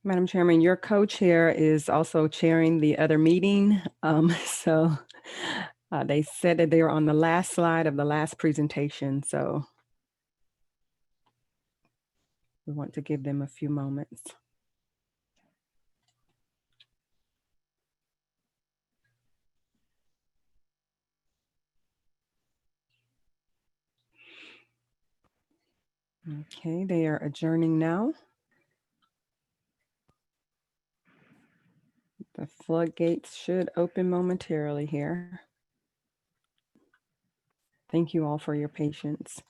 Madam Chairman, your co-chair is also chairing the other meeting. So they said that they were on the last slide of the last presentation. So we want to give them a few moments. Okay, they are adjourning now. The floodgates should open momentarily here. Thank you all for your patience.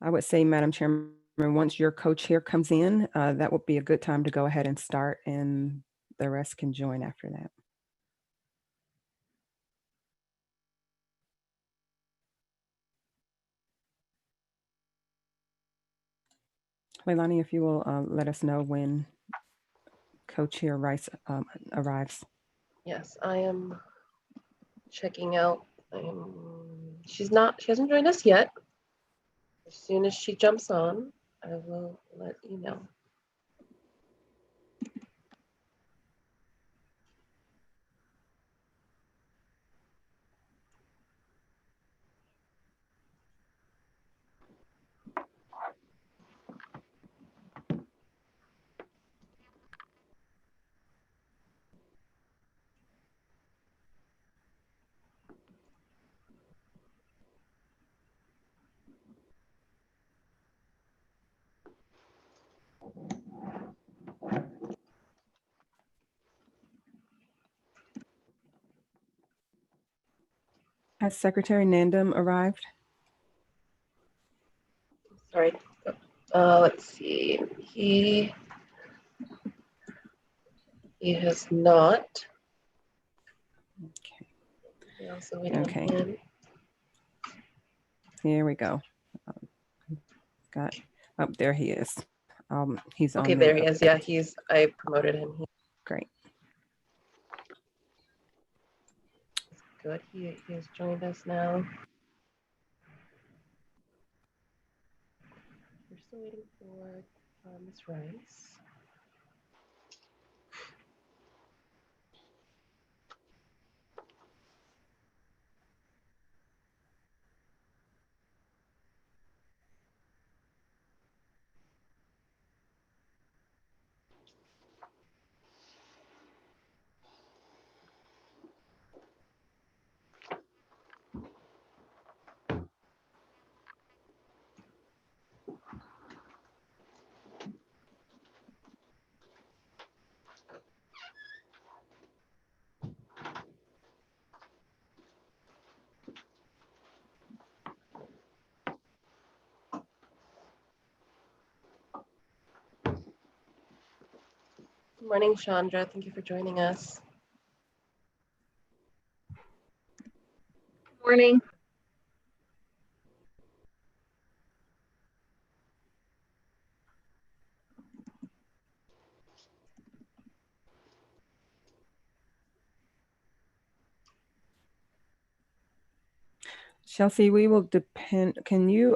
I would say, Madam Chairman, once your co-chair comes in, that would be a good time to go ahead and start, and the rest can join after that. Leilani, if you will let us know when co-chair Rice arrives. Yes, I am checking out. She hasn't joined us yet. As soon as she jumps on, I will let you know. Has Secretary Nanda arrived? Sorry. Let's see. He has not. Okay. We're also waiting on him. Here we go. There he is. He's on. Okay, there he is. Yeah, I promoted him. Great. Good. He has joined us now. We're still waiting for Ms. Rice. Good morning, Chandra. Thank you for joining us. Good morning. Chelsea, we will depend. Can you,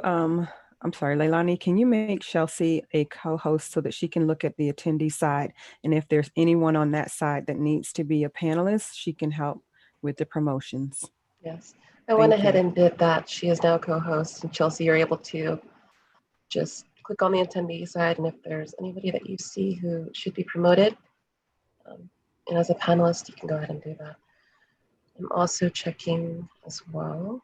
I'm sorry, Leilani, can you make Chelsea a co-host so that she can look at the attendee side? And if there's anyone on that side that needs to be a panelist, she can help with the promotions. Yes, I went ahead and did that. She is now co-host, and Chelsea, you're able to just click on the attendee side, and if there's anybody that you see who should be promoted, and as a panelist, you can go ahead and do that. I'm also checking as well.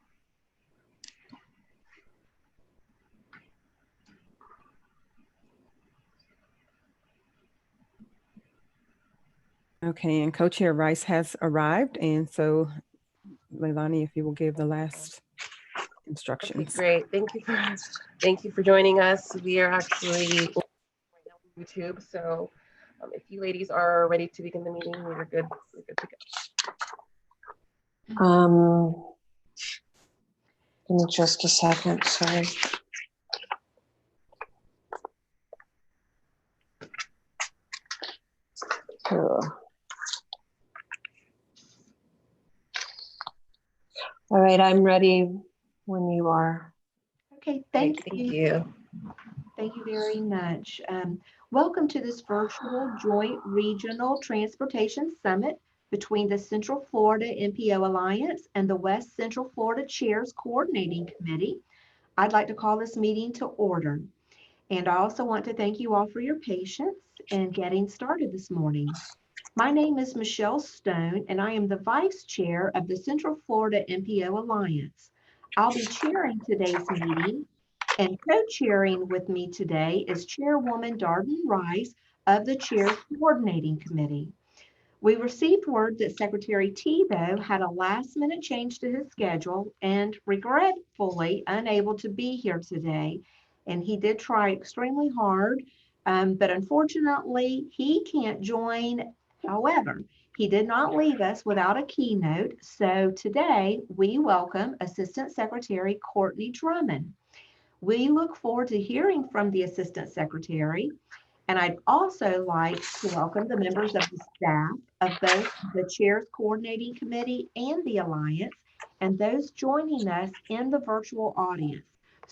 Okay, and Co-Chair Rice has arrived, and so Leilani, if you will give the last instructions. Okay, great. Thank you for joining us. We are actually on YouTube, so if you ladies are ready to begin the meeting, we're good to go. Give me just a second, sorry. All right, I'm ready when you are. Okay, Great, thank thank you. you. Thank you very much. Welcome to this virtual joint regional transportation summit between the Central Florida MPO Alliance and the West Central Florida Chairs Coordinating Committee. I'd like to call this meeting to order. And I also want to thank you all for your patience in getting started this morning. My name is Michelle Stone, and I am the Vice Chair of the Central Florida MPO Alliance. I'll be chairing today's meeting, and co-chairing with me today is Chairwoman Darden Rice of the Chairs Coordinating Committee. We received word that Secretary Tebow had a last-minute change to his schedule and regretfully unable to be here today. And he did try extremely hard, but unfortunately he can't join. However, he did not leave us without a keynote. So today we welcome Assistant Secretary Courtney Drummond. We look forward to hearing from the Assistant Secretary, and I'd also like to welcome the members of the staff of both the Chairs Coordinating Committee and the Alliance, and those joining us in the virtual audience.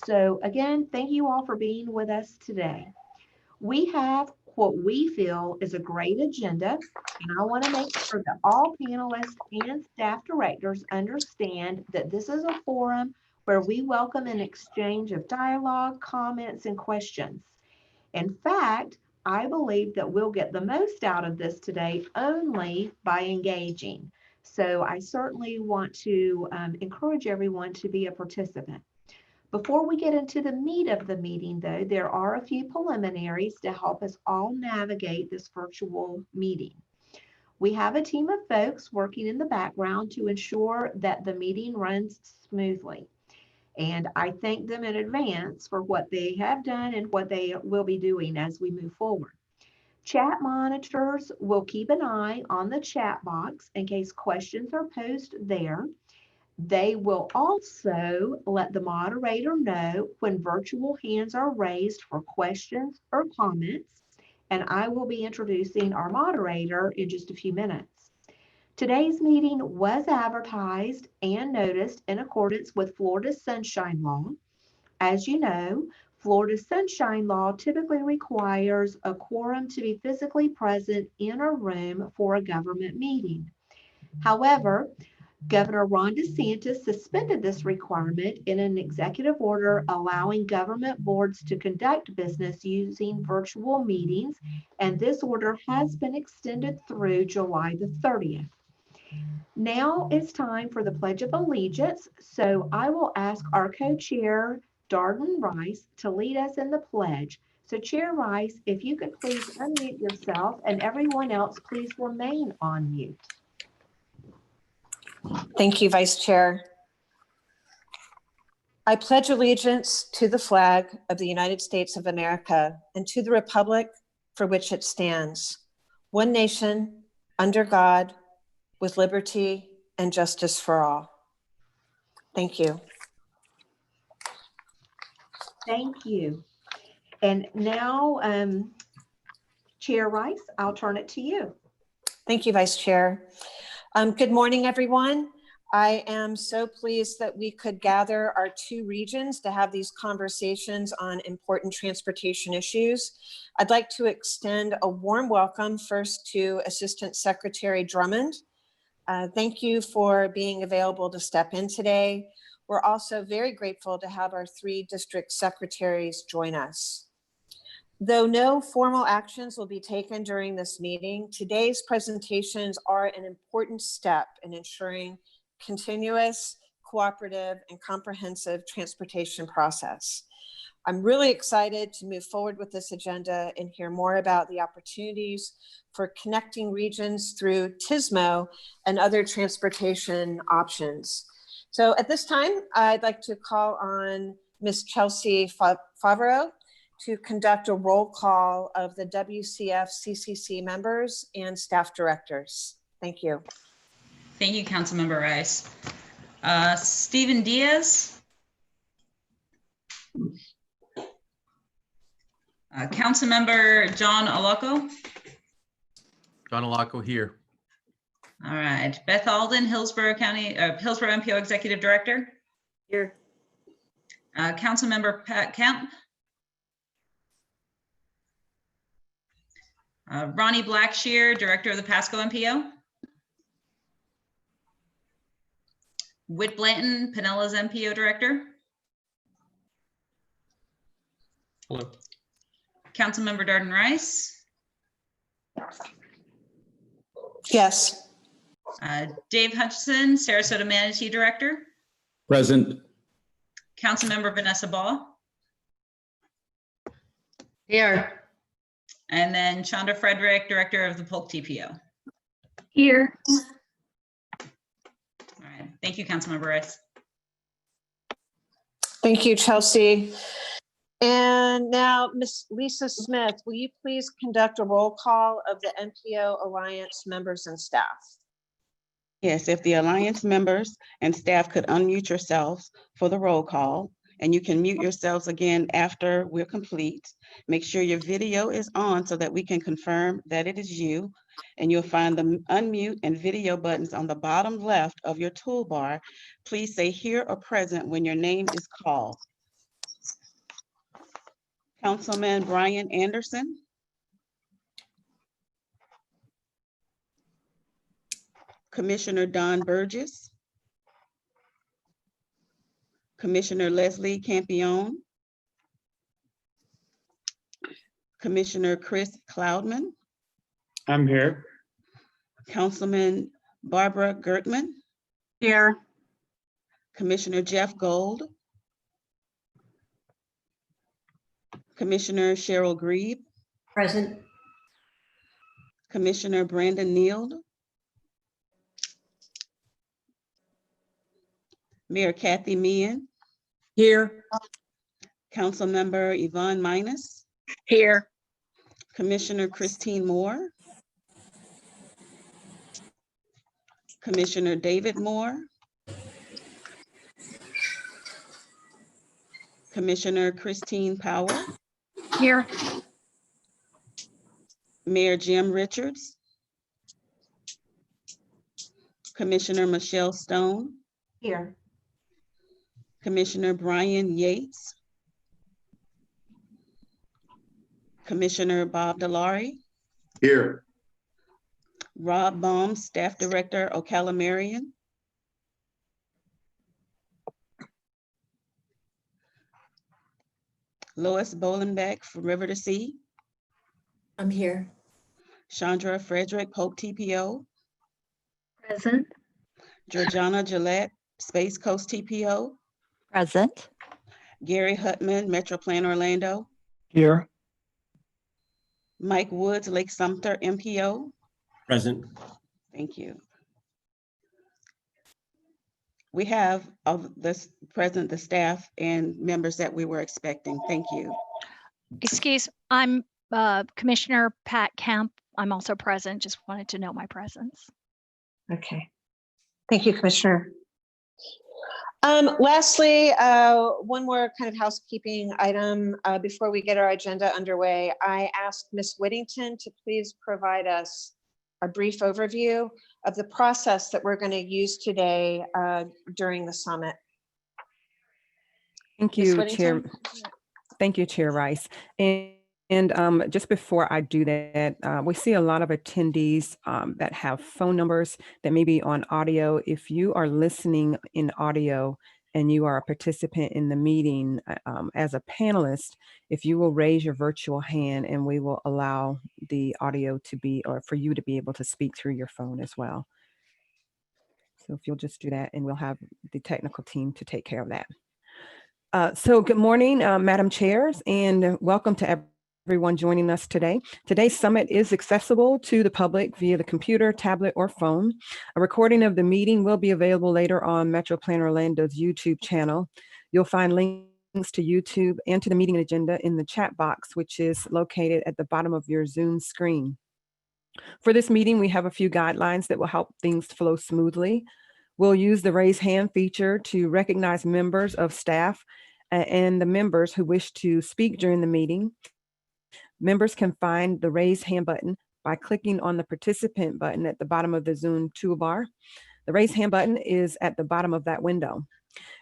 So again, thank you all for being with us today. We have what we feel is a great agenda, and I want to make sure that all panelists and staff directors understand that this is a forum where we welcome an exchange of dialogue, comments, and questions. In fact, I believe that we'll get the most out of this today only by engaging. So I certainly want to encourage everyone to be a participant. Before we get into the meat of the meeting, though, there are a few preliminaries to help us all navigate this virtual meeting. We have a team of folks working in the background to ensure that the meeting runs smoothly. And I thank them in advance for what they have done and what they will be doing as we move forward. Chat monitors will keep an eye on the chat box in case questions are posed there. They will also let the moderator know when virtual hands are raised for questions or comments, and I will be introducing our moderator in just a few minutes. Today's meeting was advertised and noticed in accordance with Florida's Sunshine Law. As you know, Florida's Sunshine Law typically requires a quorum to be physically present in a room for a government meeting. However, Governor Ron DeSantis suspended this requirement in an executive order allowing government boards to conduct business using virtual meetings, and this order has been extended through July the 30th. Now it's time for the Pledge of Allegiance, so I will ask our co-chair, Darden Rice, to lead us in the pledge. So Chair Rice, if you could please unmute yourself, and everyone else please remain on mute. Thank you, Vice Chair. I pledge allegiance to the flag of the United States of America and to the republic for which it stands, one nation, under God, with liberty and justice for all. Thank you. Thank you. And now, Chair Rice, I'll turn it to you. Thank you, Vice Chair. Good morning, everyone. I am so pleased that we could gather our two regions to have these conversations on important transportation issues. I'd like to extend a warm welcome first to Assistant Secretary Drummond. Thank you for being available to step in today. We're also very grateful to have our three district secretaries join us. Though no formal actions will be taken during this meeting, today's presentations are an important step in ensuring continuous, cooperative, and comprehensive transportation process. I'm really excited to move forward with this agenda and hear more about the opportunities for connecting regions through TSMO and other transportation options. So at this time, I'd like to call on Ms. Chelsea Favreau to conduct a roll call of the WCFCCC members and staff directors. Thank you. Thank you, Councilmember Rice. Stephen Diaz. Councilmember John Alaco. John Alaco here. All right. Beth Alden, Hillsborough MPO Executive Director. Here. Councilmember Pat Kemp. Ronnie Blackshear, Director of the Pasco MPO. Whit Blanton, Pinellas MPO Director. Hello. Councilmember Darden Rice. Yes. Dave Hutchison, Sarasota Manatee Director. Present. Councilmember Vanessa Ball. Here. And then Chandra Frederick, Director of the Polk TPO. Here. All right. Thank you, Councilmember Rice. Thank you, Chelsea. And now, Ms. Lisa Smith, will you please conduct a roll call of the MPO Alliance members and staff? Yes, if the Alliance members and staff could unmute yourselves for the roll call, and you can mute yourselves again after we're complete. Make sure your video is on so that we can confirm that it is you. And you'll find the unmute and video buttons on the bottom left of your toolbar. Please say here or present when your name is called. Councilman Brian Anderson. Commissioner Don Burgess. Commissioner Leslie Campione. Commissioner Chris Cloudman. I'm here. Councilman Barbara Gertman. Here. Commissioner Jeff Gold. Commissioner Cheryl Grebe. Present. Commissioner Brandon Neild. Mayor Kathy Meehan. Here. Councilmember Yvonne Minus. Here. Commissioner Christine Moore. Commissioner David Moore. Commissioner Christine Power. Here. Mayor Jim Richards. Commissioner Michelle Stone. Here. Commissioner Brian Yates. Commissioner Bob Delary. Here. Rob Baum, Staff Director, Ocala Marion. Lois Bolenbeck from River to Sea. I'm here. Chandra Frederick, Polk TPO. Present. Georgiana Gillette, Space Coast TPO. Present. Gary Hutman, Metro Plan Orlando. Here. Mike Woods, Lake Sumter MPO. Present. Thank you. We have of this present, the staff and members that we were expecting. Thank you. Excuse, I'm Commissioner Pat Kemp. I'm also present. Just wanted to know my presence. Okay. Thank you, Commissioner. Lastly, one more kind of housekeeping item before we get our agenda underway. I asked Ms. Whittington to please provide us a brief overview of the process that we're going to use today during the summit. Thank Ms. you, Whittington? Chair. Thank you, Chair Rice. And just before I do that, we see a lot of attendees that have phone numbers that may be on audio. If you are listening in audio and you are a participant in the meeting as a panelist, if you will raise your virtual hand and we will allow the audio to be, or for you to be able to speak through your phone as well. So if you'll just do that, and we'll have the technical team to take care of that. So good morning, Madam Chairs, and welcome to everyone joining us today. Today's summit is accessible to the public via the computer, tablet, or phone. A recording of the meeting will be available later on Metro Plan Orlando's YouTube channel. You'll find links to YouTube and to the meeting agenda in the chat box, which is located at the bottom of your Zoom screen. For this meeting, we have a few guidelines that will help things flow smoothly. We'll use the raise hand feature to recognize members of staff and the members who wish to speak during the meeting. Members can find the raise hand button by clicking on the participant button at the bottom of the Zoom toolbar. The raise hand button is at the bottom of that window.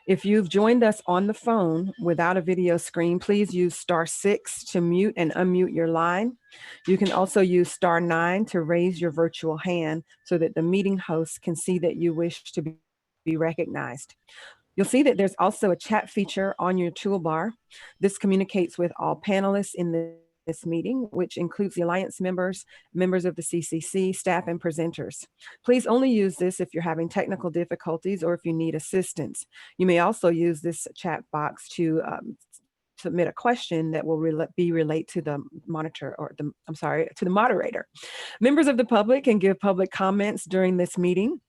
If you've joined us on the phone without a video screen, please use *6 to mute and unmute your line. You can also use *9 to raise your virtual hand so that the meeting host can see that you wish to be recognized. You'll see that there's also a chat feature on your toolbar. This communicates with all panelists in this meeting, which includes the Alliance members, members of the CCC, staff, and presenters. Please only use this if you're having technical difficulties or if you need assistance. You may also use this chat box to submit a question that will relate to the to the moderator. Members of the public can give public comments during this meeting.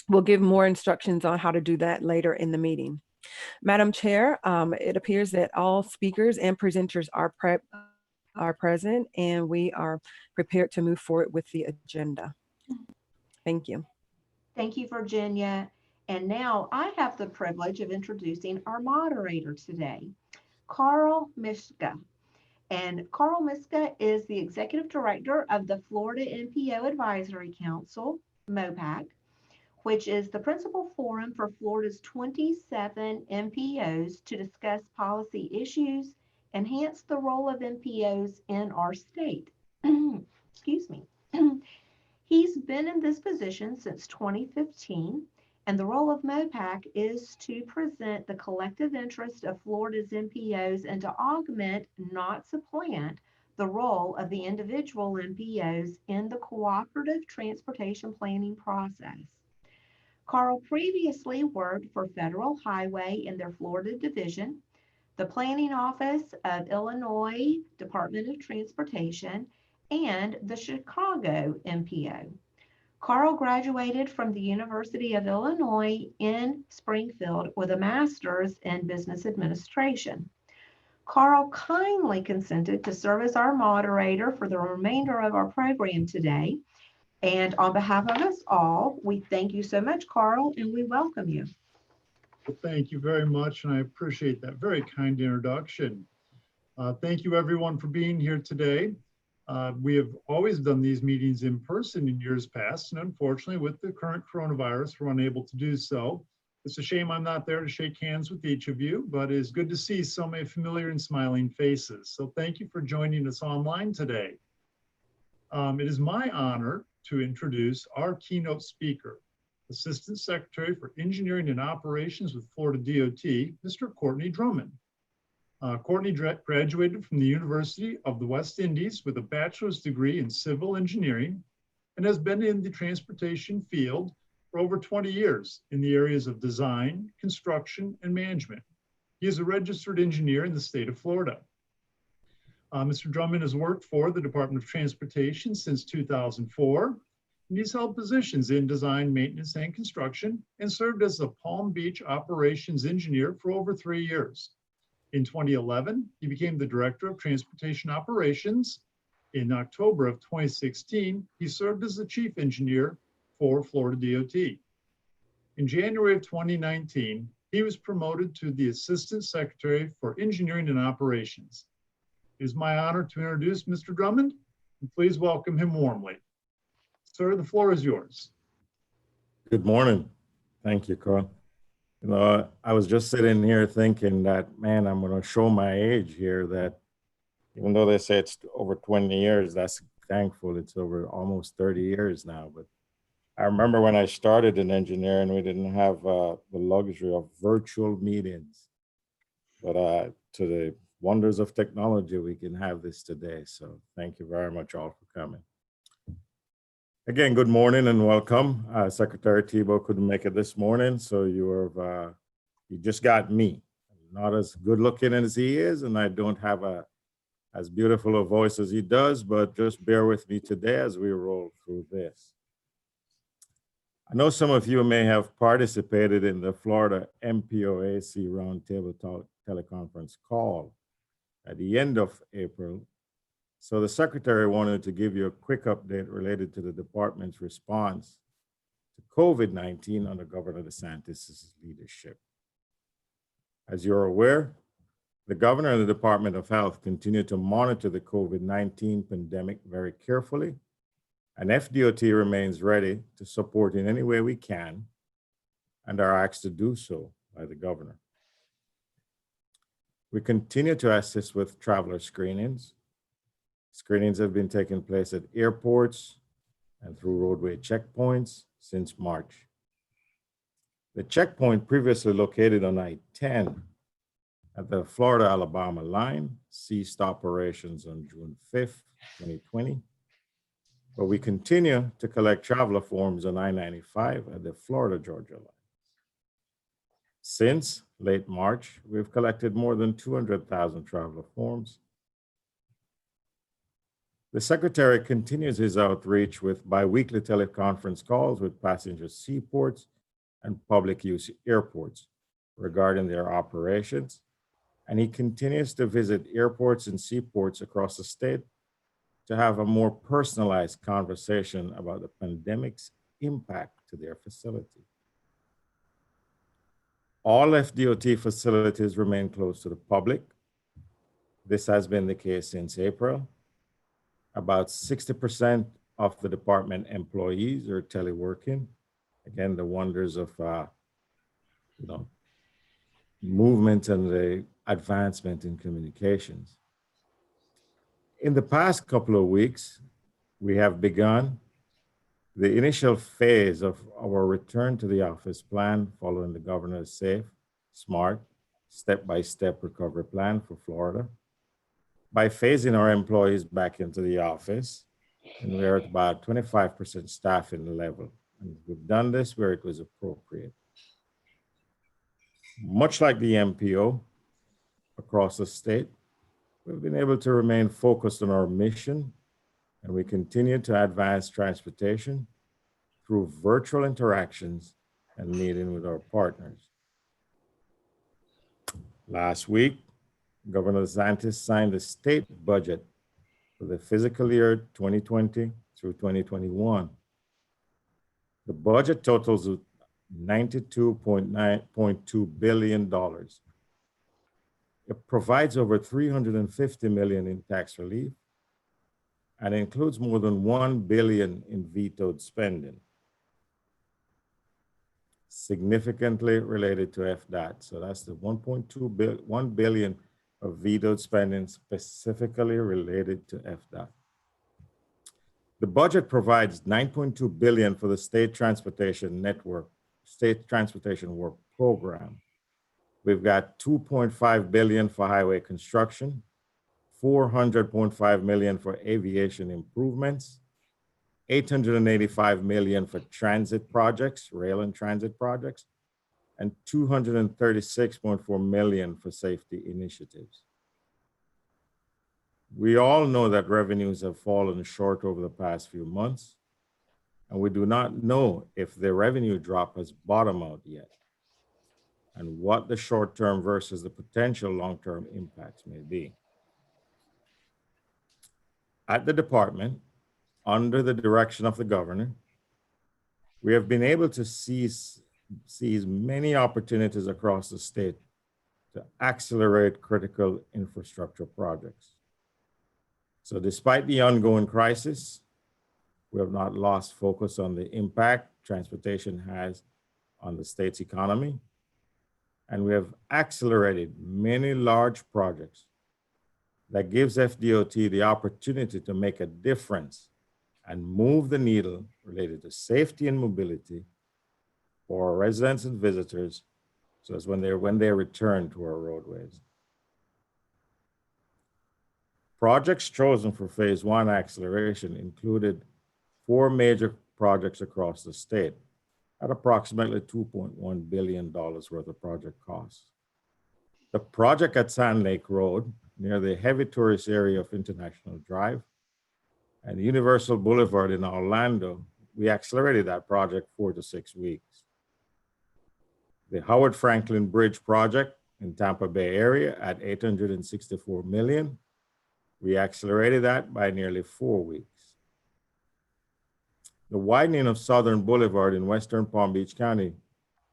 We'll give more instructions on how to do that later in the meeting. Madam Chair, it appears that all speakers and presenters are present, and we are prepared to move forward with the agenda. Thank you. Thank you, Virginia. And now I have the privilege of introducing our moderator today, Carl Mischka. And Carl Mischka is the Executive Director of the Florida MPO Advisory Council, MOPAC, which is the principal forum for Florida's 27 MPOs to discuss policy issues, enhance the role of MPOs in our state. Excuse me. He's been in this position since 2015, and the role of MOPAC is to present the collective interest of Florida's MPOs and to augment, not supplant, the role of the individual MPOs in the cooperative transportation planning process. Carl previously worked for Federal Highway in their Florida division, the Planning Office of Illinois Department of Transportation, and the Chicago MPO. Carl graduated from the University of Illinois in Springfield with a master's in business administration. Carl kindly consented to serve as our moderator for the remainder of our program today. And on behalf of us all, we thank you so much, Carl, and we welcome you. Well, thank you very much, and I appreciate that very kind introduction. Thank you, everyone, for being here today. We have always done these meetings in person in years past, and unfortunately, with the current coronavirus, we're unable to do so. It's a shame I'm not there to shake hands with each of you, but it's good to see so many familiar and smiling faces. So thank you for joining us online today. It is my honor to introduce our keynote speaker, Assistant Secretary for Engineering and Operations with Florida DOT, Mr. Courtney Drummond. Courtney graduated from the University of the West Indies with a bachelor's degree in civil engineering and has been in the transportation field for over 20 years in the areas of design, construction, and management. He is a registered engineer in the state of Florida. Mr. Drummond has worked for the Department of Transportation since 2004, and he's held positions in design, maintenance, and construction, and served as a Palm Beach operations engineer for over 3 years. In 2011, he became the Director of Transportation Operations. In October of 2016, he served as the Chief Engineer for Florida DOT. In January of 2019, he was promoted to the Assistant Secretary for Engineering and Operations. It is my honor to introduce Mr. Drummond, and please welcome him warmly. Sir, the floor is yours. Good morning. Thank you, Carl. You know, I was just sitting here thinking that, man, I'm going to show my age here, that even though they say it's over 20 years, that's thankful. It's over almost 30 years now. But I remember when I started in engineering, we didn't have the luxury of virtual meetings. But to the wonders of technology, we can have this today. So thank you very much all for coming. Again, good morning and welcome. Secretary Tebow couldn't make it this morning, so you just got me. Not as good looking as he is, and I don't have as beautiful a voice as he does, but just bear with me today as we roll through this. I know some of you may have participated in the Florida MPOAC Roundtable teleconference call at the end of April. So the Secretary wanted to give you a quick update related to the department's response to COVID-19 under Governor DeSantis' leadership. As you're aware, the Governor and the Department of Health continue to monitor the COVID-19 pandemic very carefully, and FDOT remains ready to support in any way we can and are asked to do so by the governor. We continue to assist with traveler screenings. Screenings have been taking place at airports and through roadway checkpoints since March. The checkpoint previously located on I-10 at the Florida-Alabama line ceased operations on June 5th, 2020, but we continue to collect traveler forms on I-95 at the Florida-Georgia line. Since late March, we've collected more than 200,000 traveler forms. The Secretary continues his outreach with biweekly teleconference calls with passenger seaports and public use airports regarding their operations, and he continues to visit airports and seaports across the state to have a more personalized conversation about the pandemic's impact to their facility. All FDOT facilities remain closed to the public. This has been the case since April. About 60% of the department employees are teleworking. Again, the wonders of movement and the advancement in communications. In the past couple of weeks, we have begun the initial phase of our return to the office plan following the governor's safe, smart, step-by-step recovery plan for Florida by phasing our employees back into the office, and we're at about 25% staffing level. And we've done this where it was appropriate. Much like the MPO across the state, we've been able to remain focused on our mission, and we continue to advance transportation through virtual interactions and meeting with our partners. Last week, Governor DeSantis signed the state budget for the fiscal year 2020 through 2021. The budget totals $92.2 billion. It provides over $350 million in tax relief and includes more than $1 billion in vetoed spending, significantly related to FDOT. So that's the $1 billion of vetoed spending specifically related to FDOT. The budget provides $9.2 billion for the State Transportation Network, State Transportation Work Program. We've got $2.5 billion for highway construction, $400.5 million for aviation improvements, $885 million for transit projects, rail and transit projects, and $236.4 million for safety initiatives. We all know that revenues have fallen short over the past few months, and we do not know if the revenue drop has bottomed out yet, and what the short-term versus the potential long-term impacts may be. At the department, under the direction of the governor, we have been able to seize many opportunities across the state to accelerate critical infrastructure projects. So despite the ongoing crisis, we have not lost focus on the impact transportation has on the state's economy, and we have accelerated many large projects that gives FDOT the opportunity to make a difference and move the needle related to safety and mobility for our residents and visitors, so as when they return to our roadways. Projects chosen for phase one acceleration included 4 major projects across the state at approximately $2.1 billion worth of project costs. The project at Sand Lake Road, near the heavy tourist area of International Drive, and Universal Boulevard in Orlando, we accelerated that project 4 to 6 weeks. The Howard Franklin Bridge project in Tampa Bay area at $864 million, we accelerated that by nearly 4 weeks. The widening of Southern Boulevard in Western Palm Beach County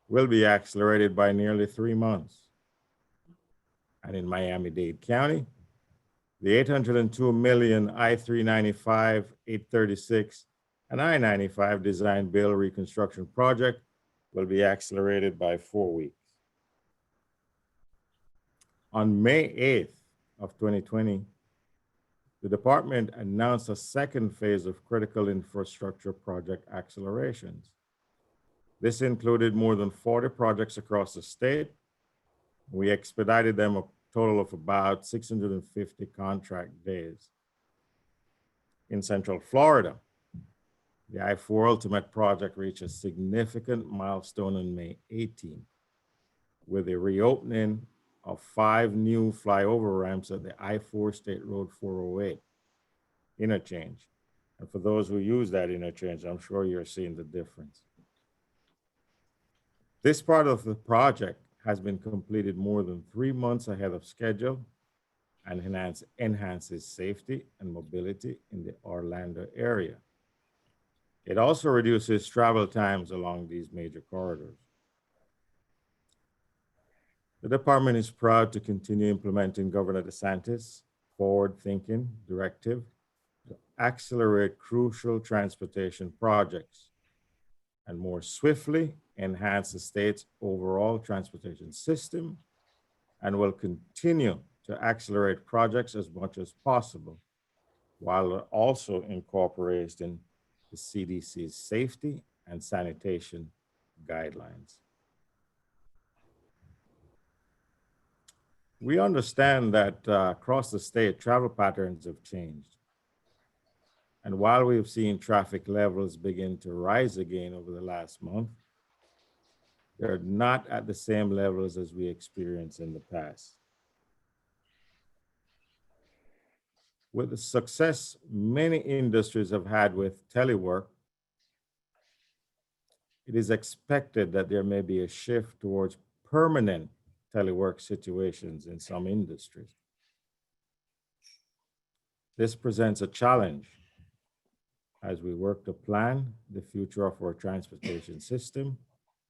will be accelerated by nearly 3 months. And in Miami-Dade County, the $802 million I-395, 836, and I-95 design build reconstruction project will be accelerated by 4 weeks. On May 8th of 2020, the department announced a second phase of critical infrastructure project accelerations. This included more than 40 projects across the state. We expedited them a total of about 650 contract days. In Central Florida, the I-4 Ultimate project reached a significant milestone on May 18th with the reopening of 5 new flyover ramps at the I-4 State Road 408 interchange. And for those who use that interchange, I'm sure you're seeing the difference. This part of the project has been completed more than 3 months ahead of schedule and enhances safety and mobility in the Orlando area. It also reduces travel times along these major corridors. The department is proud to continue implementing Governor DeSantis' forward-thinking directive to accelerate crucial transportation projects and more swiftly enhance the state's overall transportation system, and will continue to accelerate projects as much as possible, while also incorporating the CDC's safety and sanitation guidelines. We understand that across the state, travel patterns have changed. And while we've seen traffic levels begin to rise again over the last month, they're not at the same levels as we experienced in the past. With the success many industries have had with telework, it is expected that there may be a shift towards permanent telework situations in some industries. This presents a challenge as we work to plan the future of our transportation system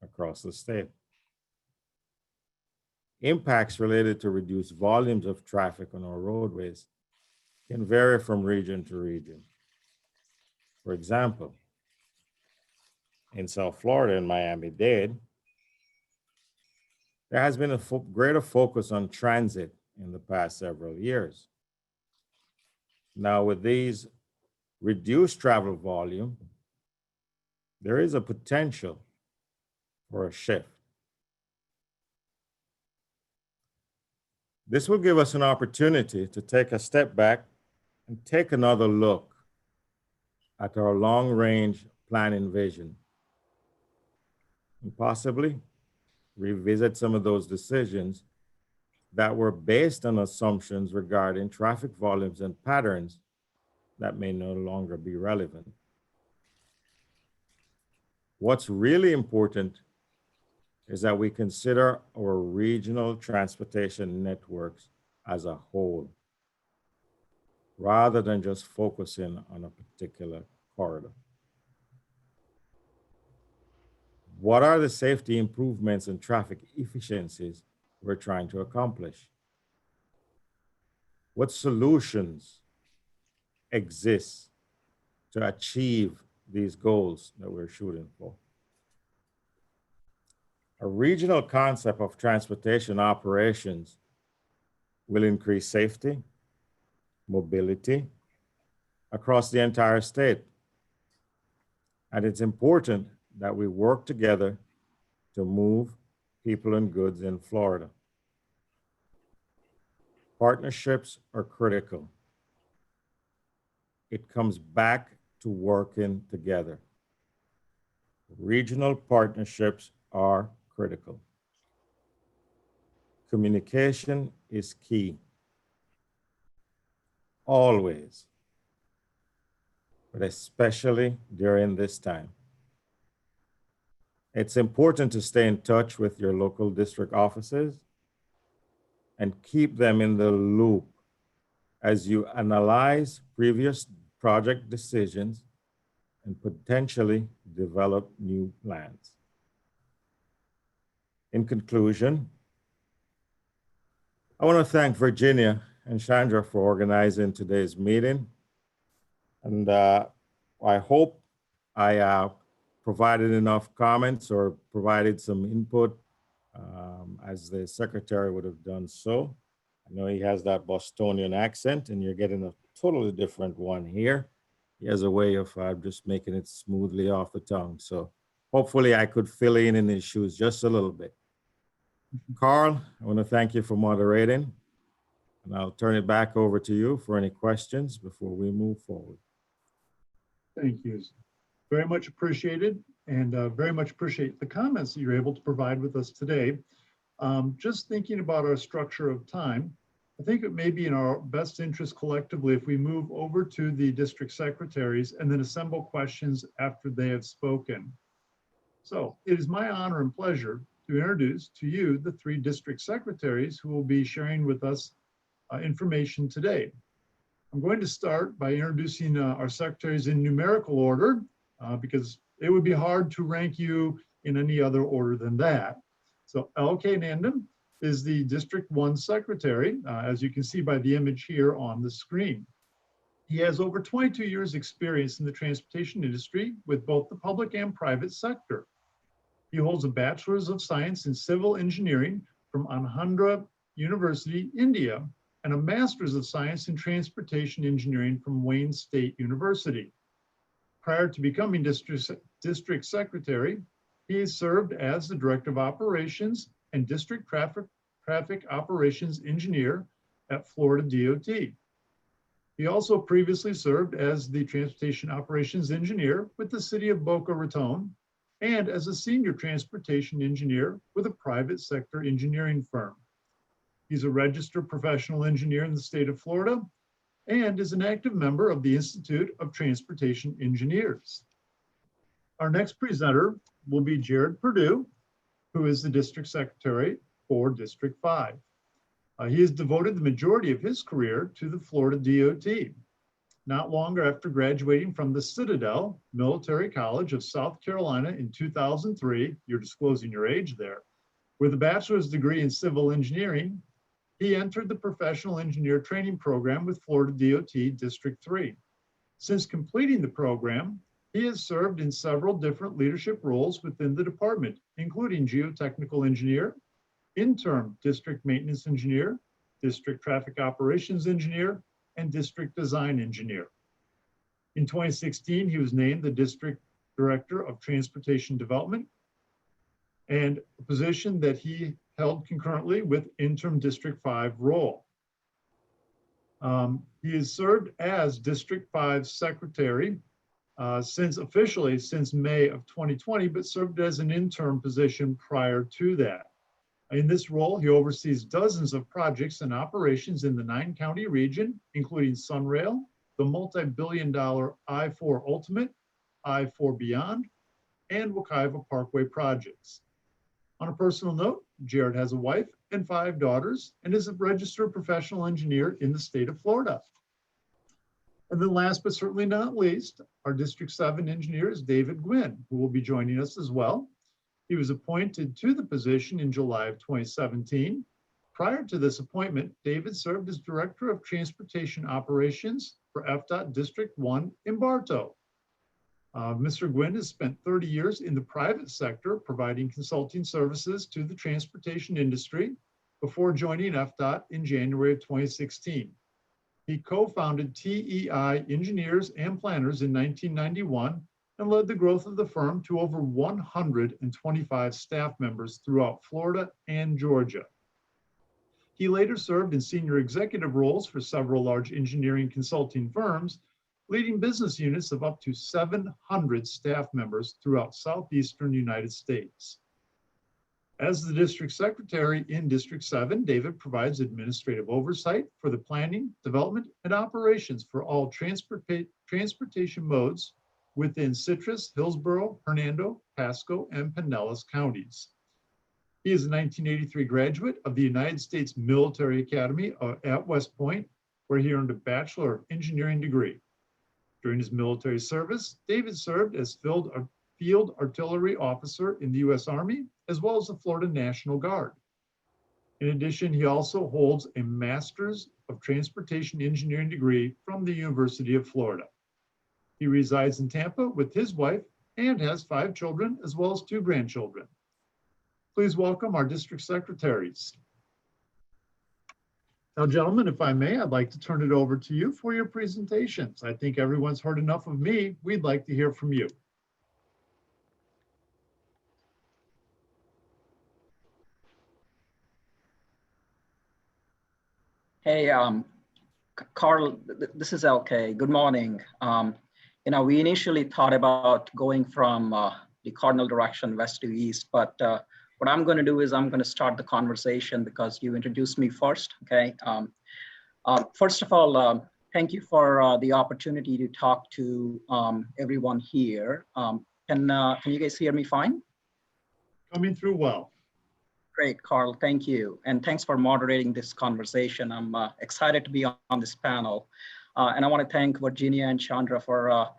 across the state. Impacts related to reduced volumes of traffic on our roadways can vary from region to region. For example, in South Florida and Miami-Dade, there has been a greater focus on transit in the past several years. Now, with these reduced travel volume, there is a potential for a shift. This will give us an opportunity to take a step back and take another look at our long-range planning vision, and possibly revisit some of those decisions that were based on assumptions regarding traffic volumes and patterns that may no longer be relevant. What's really important is that we consider our regional transportation networks as a whole, rather than just focusing on a particular corridor. What are the safety improvements and traffic efficiencies we're trying to accomplish? What solutions exist to achieve these goals that we're shooting for? A regional concept of transportation operations will increase safety, mobility across the entire state. And it's important that we work together to move people and goods in Florida. Partnerships are critical. It comes back to working together. Regional partnerships are critical. Communication is key. Always, but especially during this time. It's important to stay in touch with your local district offices and keep them in the loop as you analyze previous project decisions and potentially develop new plans. In conclusion, I want to thank Virginia and Chandra for organizing today's meeting. And I hope I provided enough comments or provided some input as the secretary would have done so. You know, he has that Bostonian accent, and you're getting a totally different one here. He has a way of just making it smoothly off the tongue. So hopefully I could fill in his shoes just a little bit. Carl, I want to thank you for moderating, and I'll turn it back over to you for any questions before we move forward. Thank you. Very much appreciated, and very much appreciate the comments that you're able to provide with us today. Just thinking about our structure of time, I think it may be in our best interest collectively if we move over to the district secretaries and then assemble questions after they have spoken. So it is my honor and pleasure to introduce to you the three district secretaries who will be sharing with us information today. I'm going to start by introducing our secretaries in numerical order because it would be hard to rank you in any other order than that. So L.K. Nanda is the District 1 Secretary, as you can see by the image here on the screen. He has over 22 years experience in the transportation industry with both the public and private sector. He holds a Bachelor's of Science in Civil Engineering from Andhra University, India, and a Master's of Science in Transportation Engineering from Wayne State University. Prior to becoming District Secretary, he served as the Director of Operations and District Traffic Operations Engineer at Florida DOT. He also previously served as the Transportation Operations Engineer with the City of Boca Raton and as a Senior Transportation Engineer with a private sector engineering firm. He's a registered professional engineer in the state of Florida and is an active member of the Institute of Transportation Engineers. Our next presenter will be Jared Perdue, who is the District Secretary for District 5. He has devoted the majority of his career to the Florida DOT. Not long after graduating from the Citadel Military College of South Carolina in 2003, you're disclosing your age there, with a bachelor's degree in civil engineering, he entered the Professional Engineer Training Program with Florida DOT District 3. Since completing the program, he has served in several different leadership roles within the department, including Geotechnical Engineer, Interim District Maintenance Engineer, District Traffic Operations Engineer, and District Design Engineer. In 2016, he was named the District Director of Transportation Development, and a position that he held concurrently with Interim District 5 role. He has served as District 5 Secretary officially since May of 2020, but served as an interim position prior to that. In this role, he oversees dozens of projects and operations in the 9-county region, including Sunrail, the multi-billion-dollar I-4 Ultimate, I-4 Beyond, and Wekiva Parkway projects. On a personal note, Jared has a wife and 5 daughters and is a registered professional engineer in the state of Florida. And then last but certainly not least, our District 7 engineer is David Guin, who will be joining us as well. He was appointed to the position in July of 2017. Prior to this appointment, David served as Director of Transportation Operations for FDOT District 1 in Bartow. Mr. Guin has spent 30 years in the private sector providing consulting services to the transportation industry before joining FDOT in January of 2016. He co-founded TEI Engineers and Planners in 1991 and led the growth of the firm to over 125 staff members throughout Florida and Georgia. He later served in senior executive roles for several large engineering consulting firms, leading business units of up to 700 staff members throughout southeastern United States. As the District Secretary in District 7, David provides administrative oversight for the planning, development, and operations for all transportation modes within Citrus, Hillsborough, Hernando, Pasco, and Pinellas counties. He is a 1983 graduate of the United States Military Academy at West Point, where he earned a Bachelor of Engineering degree. During his military service, David served as Field Artillery Officer in the U.S. Army, as well as the Florida National Guard. In addition, he also holds a Master's of Transportation Engineering degree from the University of Florida. He resides in Tampa with his wife and has 5 children, as well as 2 grandchildren. Please welcome our district secretaries. Now, gentlemen, if I may, I'd like to turn it over to you for your presentations. I think everyone's heard enough of me. We'd like to hear from you. Hey, Carl, this is LK. Good morning. We initially thought about going from the cardinal direction west to east, but what I'm going to do is I'm going to start the conversation because you introduced me first. Okay. First of all, thank you for the opportunity to talk to everyone here. Can you guys hear me fine? Coming through well. Great, Carl, thank you. And thanks for moderating this conversation. I'm excited to be on this panel. And I want to thank Virginia and Chandra for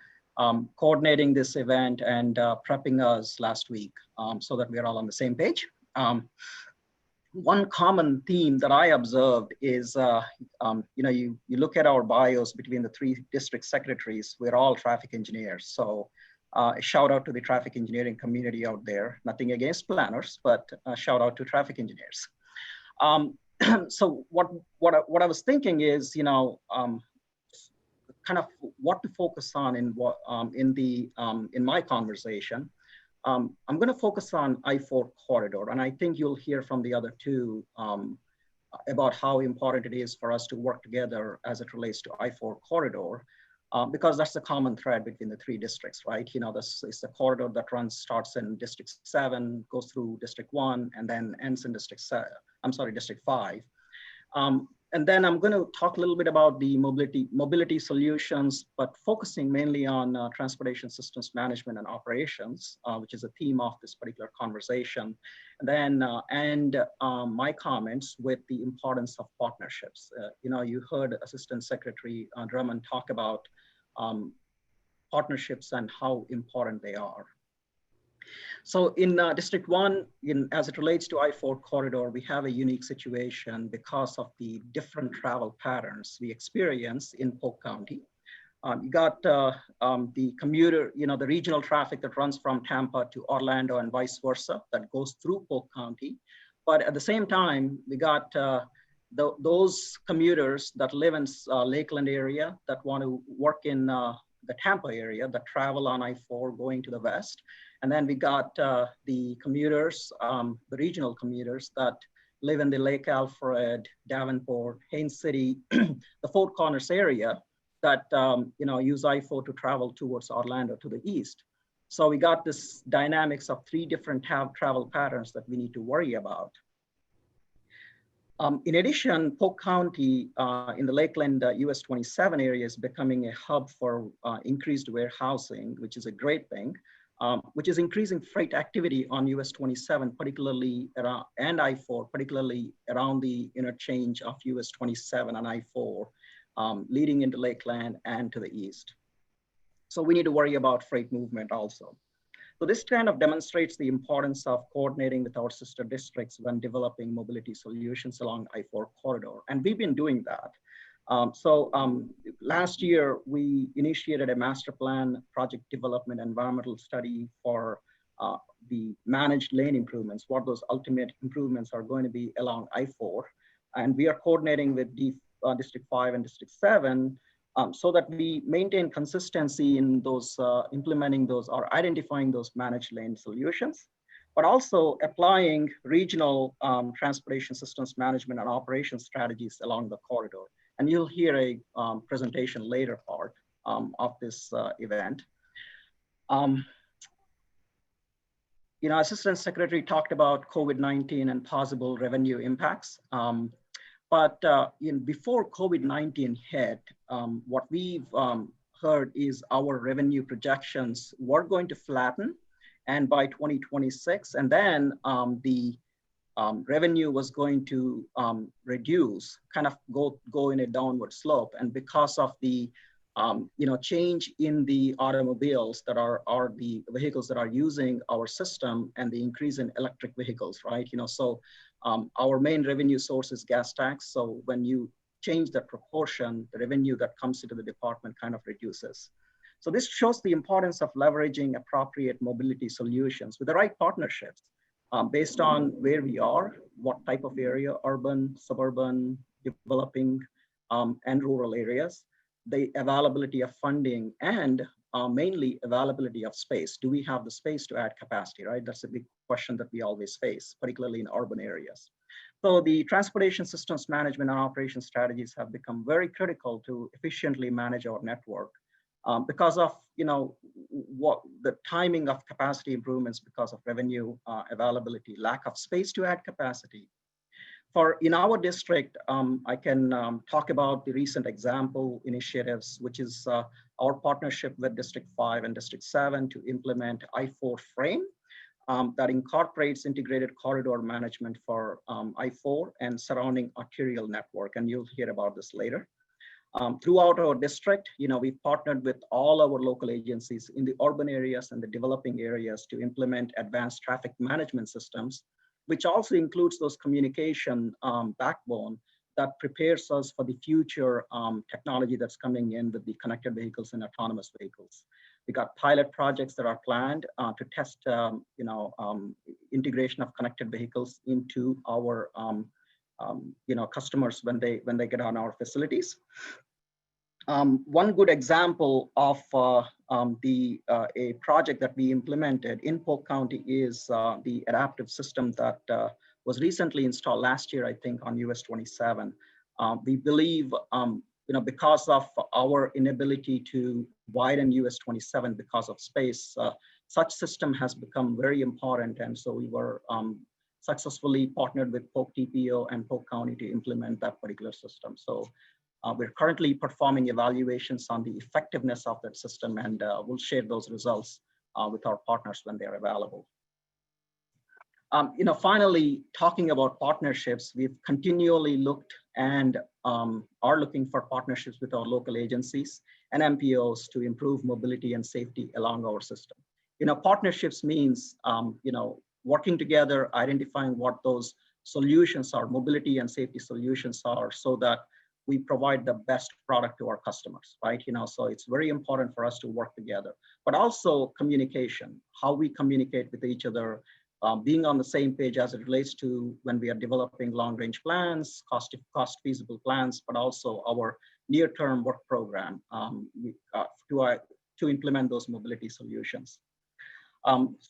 coordinating this event and prepping us last week so that we're all on the same page. One common theme that I observed is, you look at our bios between the 3 district secretaries, we're all traffic engineers. So a shout out to the traffic engineering community out there. Nothing against planners, but a shout out to traffic engineers. So what I was thinking is, kind of what to focus on in my conversation. I'm going to focus on I-4 corridor, and I think you'll hear from the other two about how important it is for us to work together as it relates to I-4 corridor. Because that's the common thread between the 3 districts, right? This is the corridor that starts in District 7, goes through District 1, and then ends in District 5. And then I'm going to talk a little bit about the mobility solutions, but focusing mainly on transportation systems management and operations, which is a theme of this particular conversation. And then end my comments with the importance of partnerships. You heard Assistant Secretary Drummond talk about partnerships and how important they are. So in District 1, as it relates to I-4 corridor, we have a unique situation because of the different travel patterns we experience in Polk County. You got the commuter, the regional traffic that runs from Tampa to Orlando and vice versa that goes through Polk County. But at the same time, we got those commuters that live in Lakeland area that want to work in the Tampa area that travel on I-4 going to the west. And then we got the commuters, the regional commuters that live in the Lake Alfred, Davenport, Haines City, the Fort Corners area that use I-4 to travel towards Orlando to the east. So we got this dynamics of 3 different travel patterns that we need to worry about. In addition, Polk County in the Lakeland US 27 area is becoming a hub for increased warehousing, which is a great thing. Which is increasing freight activity on US 27, particularly around, and I-4, particularly around the interchange of US 27 and I-4, leading into Lakeland and to the east. So we need to worry about freight movement also. So this kind of demonstrates the importance of coordinating with our sister districts when developing mobility solutions along I-4 corridor. And we've been doing that. Last year, we initiated a master plan project development environmental study for the managed lane improvements, what those ultimate improvements are going to be along I-4. And we are coordinating with District 5 and District 7 so that we maintain consistency in those, implementing those or identifying those managed lane solutions, but also applying regional transportation systems management and operations strategies along the corridor. And you'll hear a presentation later part of this event. Assistant Secretary talked about COVID-19 and possible revenue impacts. But before COVID-19 hit, what we've heard is our revenue projections were going to flatten, and by 2026, and then the revenue was going to reduce, kind of go in a downward slope. And because of the change in the automobiles that are the vehicles that are using our system and the increase in electric vehicles, right? So our main revenue source is gas tax. So when you change that proportion, the revenue that comes into the department kind of reduces. So this shows the importance of leveraging appropriate mobility solutions with the right partnerships based on where we are, what type of area, urban, suburban, developing and rural areas, the availability of funding, and mainly availability of space. Do we have the space to add capacity, right? That's a big question that we always face, particularly in urban areas. So the transportation systems management and operation strategies have become very critical to efficiently manage our network because of what the timing of capacity improvements, because of revenue availability, lack of space to add capacity. In our district, I can talk about the recent example initiatives, which is our partnership with District 5 and District 7 to implement I-4 frame that incorporates integrated corridor management for I-4 and surrounding arterial network. And you'll hear about this later. Throughout our district, we've partnered with all our local agencies in the urban areas and the developing areas to implement advanced traffic management systems, which also includes those communication backbone that prepares us for the future technology that's coming in with the connected vehicles and autonomous vehicles. We got pilot projects that are planned to test, integration of connected vehicles into our, customers when they get on our facilities. One good example of a project that we implemented in Polk County is the adaptive system that was recently installed last year, I think, on US 27. We believe, because of our inability to widen US 27 because of space, such system has become very important. And so we were successfully partnered with Polk TPO and Polk County to implement that particular system. So we're currently performing evaluations on the effectiveness of that system, and we'll share those results with our partners when they're available. Finally, talking about partnerships, we've continually looked and are looking for partnerships with our local agencies and MPOs to improve mobility and safety along our system. Partnerships means, working together, identifying what those solutions are, mobility and safety solutions are, so that we provide the best product to our customers, right? So it's very important for us to work together, but also communication, how we communicate with each other, being on the same page as it relates to when we are developing long-range plans, cost feasible plans, but also our near-term work program to implement those mobility solutions.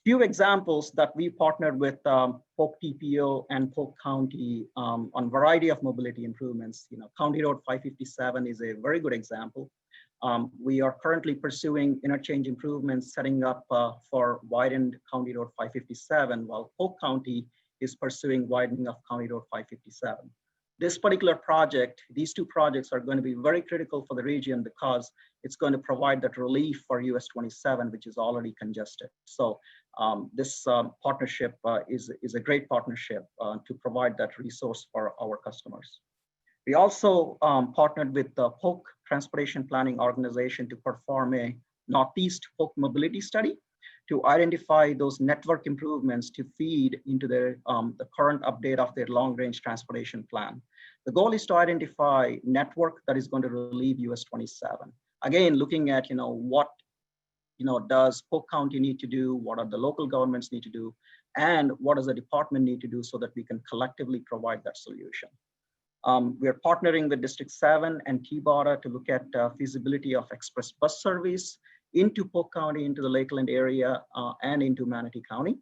Few examples that we partnered with Polk TPO and Polk County on variety of mobility improvements. County Road 557 is a very good example. We are currently pursuing interchange improvements, setting up for widened County Road 557, while Polk County is pursuing widening of County Road 557. This particular project, these two projects are going to be very critical for the region because it's going to provide that relief for US 27, which is already congested. So this partnership is a great partnership to provide that resource for our customers. We also partnered with the Polk Transportation Planning Organization to perform a Northeast Polk mobility study to identify those network improvements to feed into the current update of their long-range transportation plan. The goal is to identify network that is going to relieve US 27. Again, looking at what does Polk County need to do, what are the local governments need to do, and what does the department need to do so that we can collectively provide that solution. We are partnering with District 7 and TBOTA to look at feasibility of express bus service into Polk County, into the Lakeland area, and into Manatee County.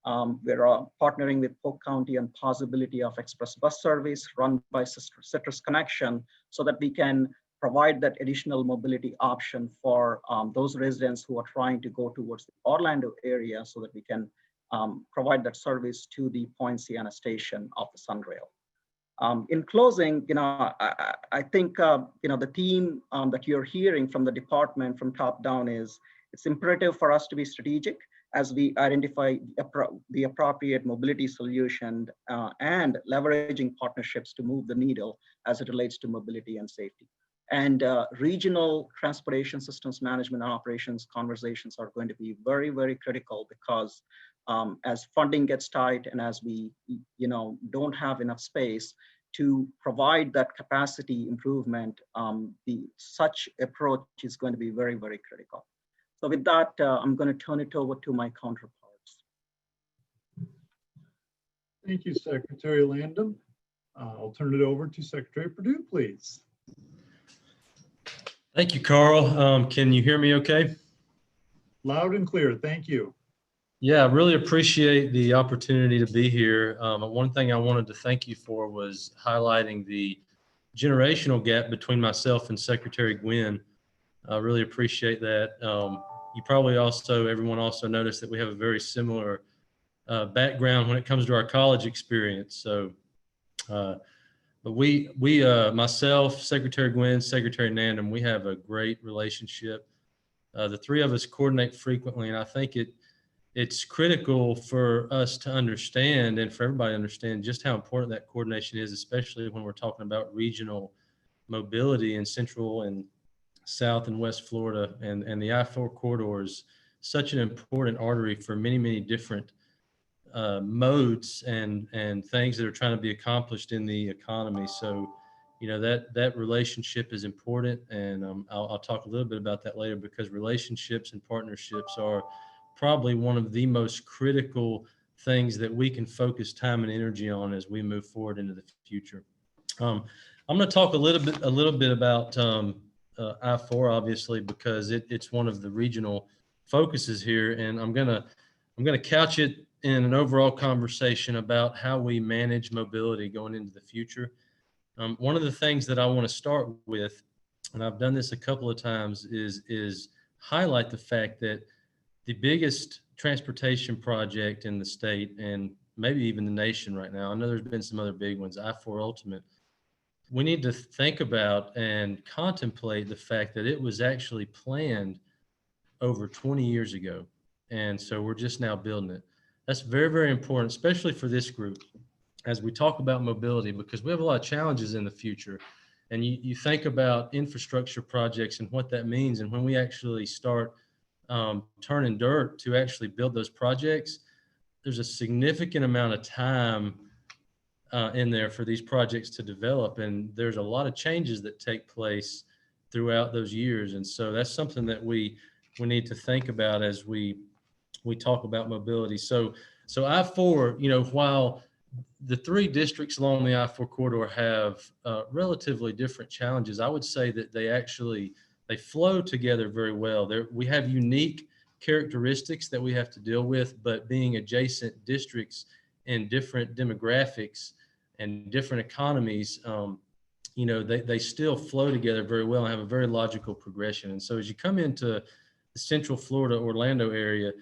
We're partnering with Polk County on possibility of express bus service run by Citrus Connection so that we can provide that additional mobility option for those residents who are trying to go towards the Orlando area so that we can provide that service to the Point Siena station of the Sunrail. In closing, I think, the theme that you're hearing from the department from top down is it's imperative for us to be strategic as we identify the appropriate mobility solution and leveraging partnerships to move the needle as it relates to mobility and safety. And regional transportation systems management and operations conversations are going to be very, very critical because as funding gets tight and as we don't have enough space to provide that capacity improvement, such approach is going to be very, very critical. So with that, I'm going to turn it over to my counterparts. Thank you, Secretary Landon. I'll turn it over to Secretary Perdue, please. Thank you, Carl. Can you hear me okay? Loud and clear. Thank you. Yeah, I really appreciate the opportunity to be here. One thing I wanted to thank you for was highlighting the generational gap between myself and Secretary Guin. I really appreciate that. You probably also, everyone also noticed that we have a very similar background when it comes to our college experience. So, but myself, Secretary Guin, Secretary Nanda, we have a great relationship. The three of us coordinate frequently, and I think it's critical for us to understand and for everybody to understand just how important that coordination is, especially when we're talking about regional mobility in Central and South and West Florida, and the I-4 corridor is such an important artery for many, many different modes and things that are trying to be accomplished in the economy. So, you know, that relationship is important, and I'll talk a little bit about that later, because relationships and partnerships are probably one of the most critical things that we can focus time and energy on as we move forward into the future. I'm going to talk a little bit about I-4, obviously, because it's one of the regional focuses here, and I'm going to couch it in an overall conversation about how we manage mobility going into the future. One of the things that I want to start with, and I've done this a couple of times, is highlight the fact that the biggest transportation project in the state, and maybe even the nation right now, I know there's been some other big ones, I-4 Ultimate, we need to think about and contemplate the fact that it was actually planned over 20 years ago. And so we're just now building it. That's very, very important, especially for this group, as we talk about mobility, because we have a lot of challenges in the future. And you think about infrastructure projects and what that means. And when we actually start turning dirt to actually build those projects, there's a significant amount of time in there for these projects to develop. And there's a lot of changes that take place throughout those years. And so that's something that we need to think about as we talk about mobility. So I-4, you know, while the three districts along the I-4 corridor have relatively different challenges, I would say that they flow together very well. We have unique characteristics that we have to deal with, but being adjacent districts and different demographics and different economies, you know, they still flow together very well and have a very logical progression. And so as you come into the Central Florida, Orlando area,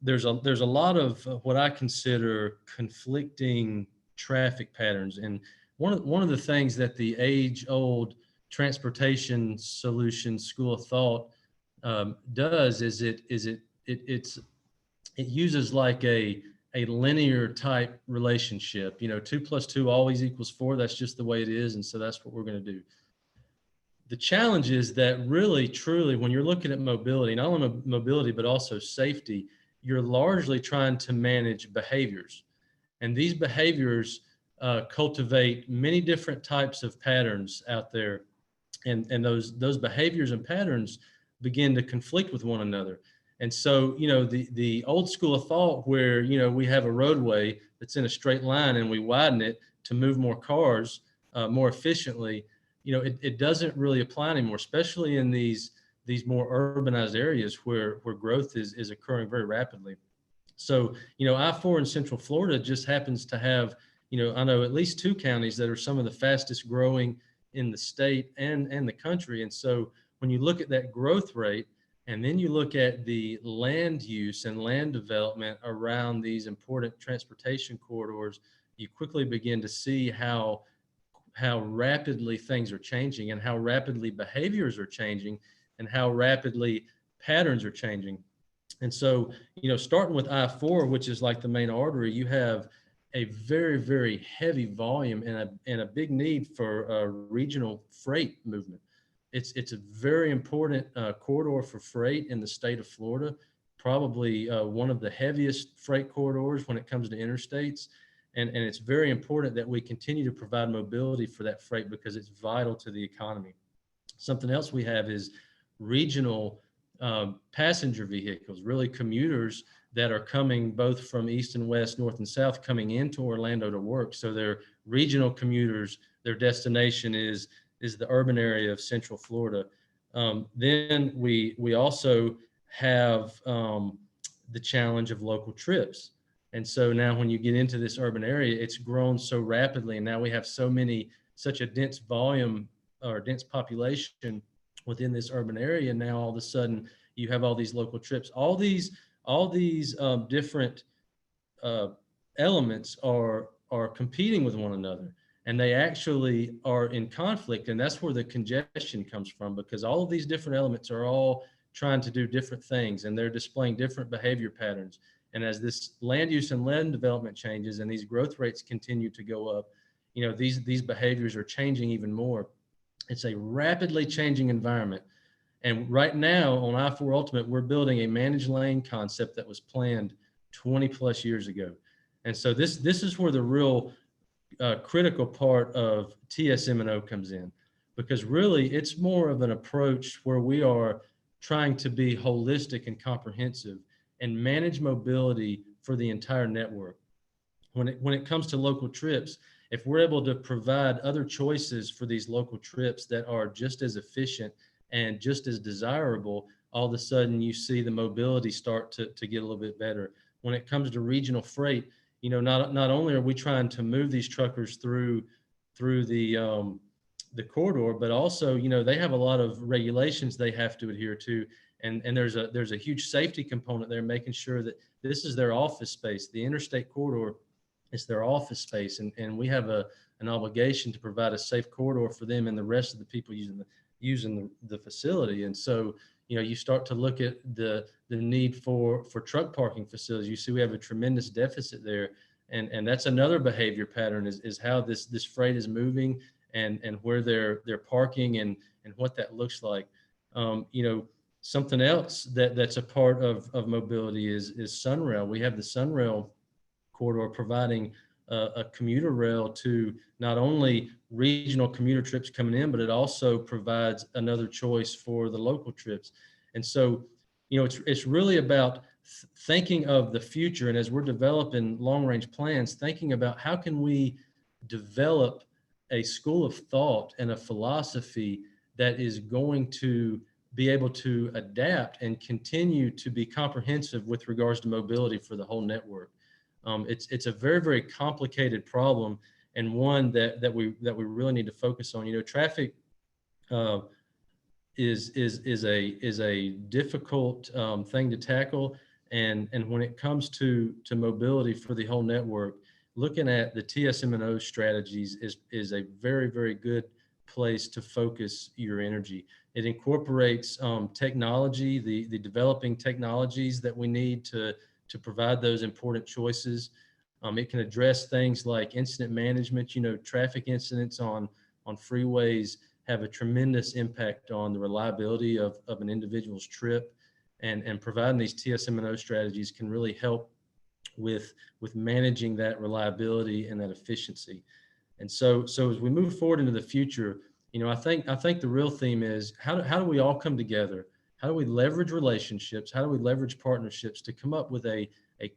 there's a lot of what I consider conflicting traffic patterns. And one of the things that the age-old transportation solutions school of thought does is it uses like a linear type relationship. You know, 2 + 2 always equals 4. That's just the way it is, and so that's what we're going to do. The challenge is that really, truly, when you're looking at mobility, not only mobility, but also safety, you're largely trying to manage behaviors. And these behaviors cultivate many different types of patterns out there. And those behaviors and patterns begin to conflict with one another. And so, you know, the old school of thought where, you know, we have a roadway that's in a straight line and we widen it to move more cars more efficiently, you know, it doesn't really apply anymore, especially in these more urbanized areas where growth is occurring very rapidly. So, you know, I-4 in Central Florida just happens to have, you know, I know at least 2 counties that are some of the fastest growing in the state and the country. And so when you look at that growth rate, and then you look at the land use and land development around these important transportation corridors, you quickly begin to see how rapidly things are changing and how rapidly behaviors are changing and how rapidly patterns are changing. And so, you know, starting with I-4, which is like the main artery, you have a very, very heavy volume and a big need for regional freight movement. It's a very important corridor for freight in the state of Florida, probably one of the heaviest freight corridors when it comes to interstates. And it's very important that we continue to provide mobility for that freight because it's vital to the economy. Something else we have is regional passenger vehicles, really commuters that are coming both from east and west, north and south, coming into Orlando to work. So they're regional commuters. Their destination is the urban area of Central Florida. Then we also have the challenge of local trips. And so now when you get into this urban area, it's grown so rapidly. And now we have such a dense volume or dense population within this urban area. Now all of a sudden you have all these local trips. All these different elements are competing with one another, and they actually are in conflict. And that's where the congestion comes from, because all of these different elements are all trying to do different things, and they're displaying different behavior patterns. And as this land use and land development changes and these growth rates continue to go up, these behaviors are changing even more. It's a rapidly changing environment. And right now on I-4 Ultimate, we're building a managed lane concept that was planned 20 plus years ago. And so this is where the real critical part of TSM&O comes in, because really it's more of an approach where we are trying to be holistic and comprehensive and manage mobility for the entire network. When it comes to local trips, if we're able to provide other choices for these local trips that are just as efficient and just as desirable, all of a sudden you see the mobility start to get a little bit better. When it comes to regional freight, not only are we trying to move these truckers through the corridor, but also, they have a lot of regulations they have to adhere to. And there's a huge safety component there, making sure that this is their office space. The interstate corridor is their office space. And we have an obligation to provide a safe corridor for them and the rest of the people using the facility. And so, you start to look at the need for truck parking facilities. You see we have a tremendous deficit there. And that's another behavior pattern is how this freight is moving and where they're parking and what that looks like. Something else that's a part of mobility is Sunrail. We have the Sunrail corridor providing a commuter rail to not only regional commuter trips coming in, but it also provides another choice for the local trips. And so, it's really about thinking of the future. And as we're developing long-range plans, thinking about how can we develop a school of thought and a philosophy that is going to be able to adapt and continue to be comprehensive with regards to mobility for the whole network. It's a very, very complicated problem, and one that we really need to focus on. Traffic is a difficult thing to tackle, and when it comes to mobility for the whole network, looking at the TSM&O strategies is a very, very good place to focus your energy. It incorporates technology, the developing technologies that we need to provide those important choices. It can address things like incident management. Traffic incidents on freeways have a tremendous impact on the reliability of an individual's trip, and providing these TSM&O strategies can really help with managing that reliability and that efficiency. And so as we move forward into the future, I think the real theme is how do we all come together? How do we leverage relationships? How do we leverage partnerships to come up with a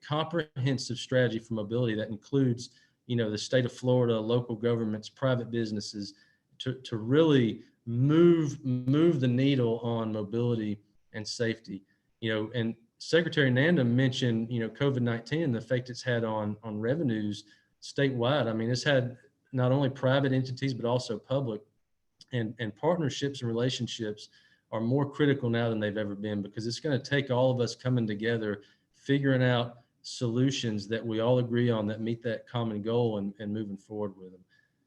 comprehensive strategy for mobility that includes, the state of Florida, local governments, private businesses, to really move the needle on mobility and safety. And Secretary Nanda mentioned, COVID-19 and the effect it's had on revenues statewide. I mean, it's had not only private entities, but also public, and partnerships and relationships are more critical now than they've ever been, because it's going to take all of us coming together, figuring out solutions that we all agree on that meet that common goal, and moving forward with them.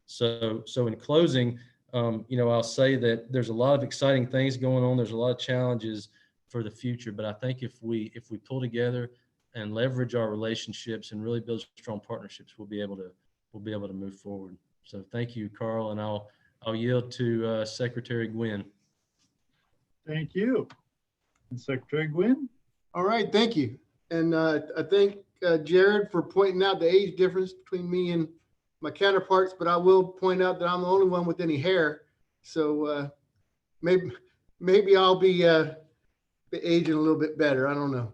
So in closing, I'll say that there's a lot of exciting things going on. There's a lot of challenges for the future, but I think if we pull together and leverage our relationships and really build strong partnerships, we'll be able to move forward. So thank you, Carl, and I'll yield to Secretary Guin. Thank you. And Secretary Guin? All right, thank you. And I thank Jared for pointing out the age difference between me and my counterparts, but I will point out that I'm the only one with any hair. So maybe I'll be aging a little bit better. I don't know.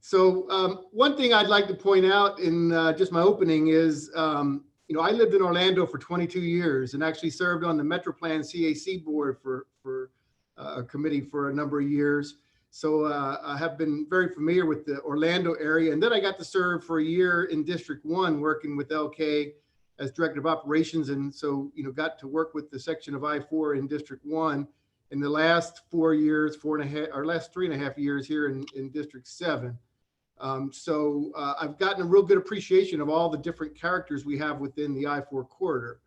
So one thing I'd like to point out in just my opening is, you know, I lived in Orlando for 22 years and actually served on the Metroplan CAC board for a committee for a number of years. So I have been very familiar with the Orlando area. And then I got to serve for a year in District 1 working with LK as Director of Operations. And so, you know, got to work with the section of I-4 in District 1 in the last 4 years, last 3.5 years here in District 7. So I've gotten a real good appreciation of all the different characters we have within the I-4 corridor.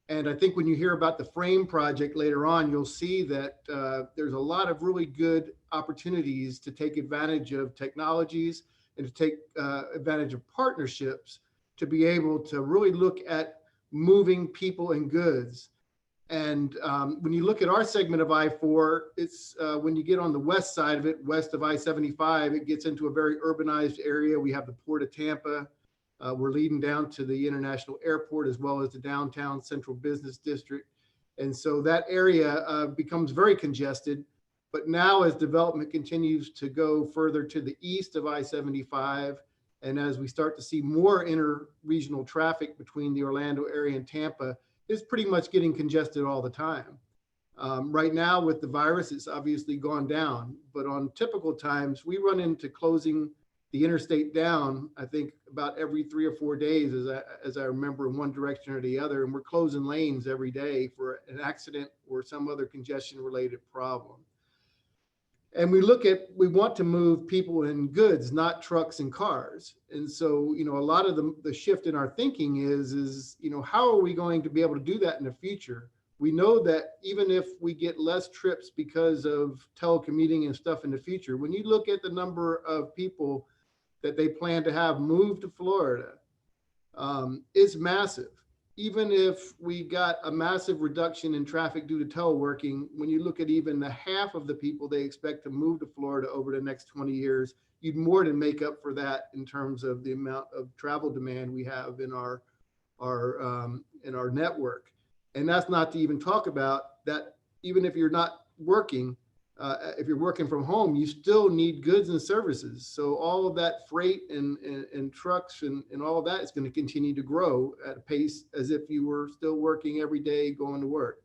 And I think when you hear about the FRAME project later on, you'll see that there's a lot of really good opportunities to take advantage of technologies and to take advantage of partnerships to be able to really look at moving people and goods. And when you look at our segment of I-4, it's when you get on the west side of it, west of I-75, it gets into a very urbanized area. We have the Port of Tampa. We're leading down to the International Airport as well as the downtown Central Business District. And so that area becomes very congested. But now as development continues to go further to the east of I-75, and as we start to see more inter-regional traffic between the Orlando area and Tampa, it's pretty much getting congested all the time. Right now with the virus, it's obviously gone down, but on typical times, we run into closing the interstate down, I think about every 3 or 4 days, as I remember, in one direction or the other, and we're closing lanes every day for an accident or some other congestion related problem. And we want to move people and goods, not trucks and cars. And so, you know, a lot of the shift in our thinking is, you know, how are we going to be able to do that in the future? We know that even if we get less trips because of telecommuting and stuff in the future, when you look at the number of people that they plan to have move to Florida, it's massive. Even if we got a massive reduction in traffic due to teleworking, when you look at even the half of the people they expect to move to Florida over the next 20 years, you'd more than make up for that in terms of the amount of travel demand we have in our network. And that's not to even talk about that, even if you're not working, if you're working from home, you still need goods and services. So all of that freight and trucks and all of that is going to continue to grow at a pace as if you were still working every day going to work.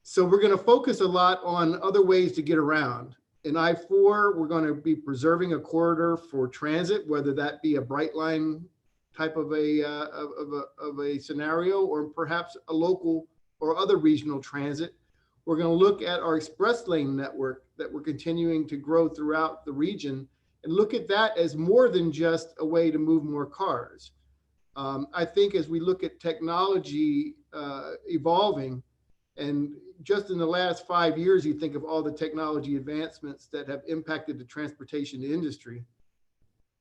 So we're going to focus a lot on other ways to get around. In I-4, we're going to be preserving a corridor for transit, whether that be a bright line type of a scenario, or perhaps a local or other regional transit. We're going to look at our express lane network that we're continuing to grow throughout the region and look at that as more than just a way to move more cars. I think as we look at technology evolving, and just in the last 5 years, you think of all the technology advancements that have impacted the transportation industry.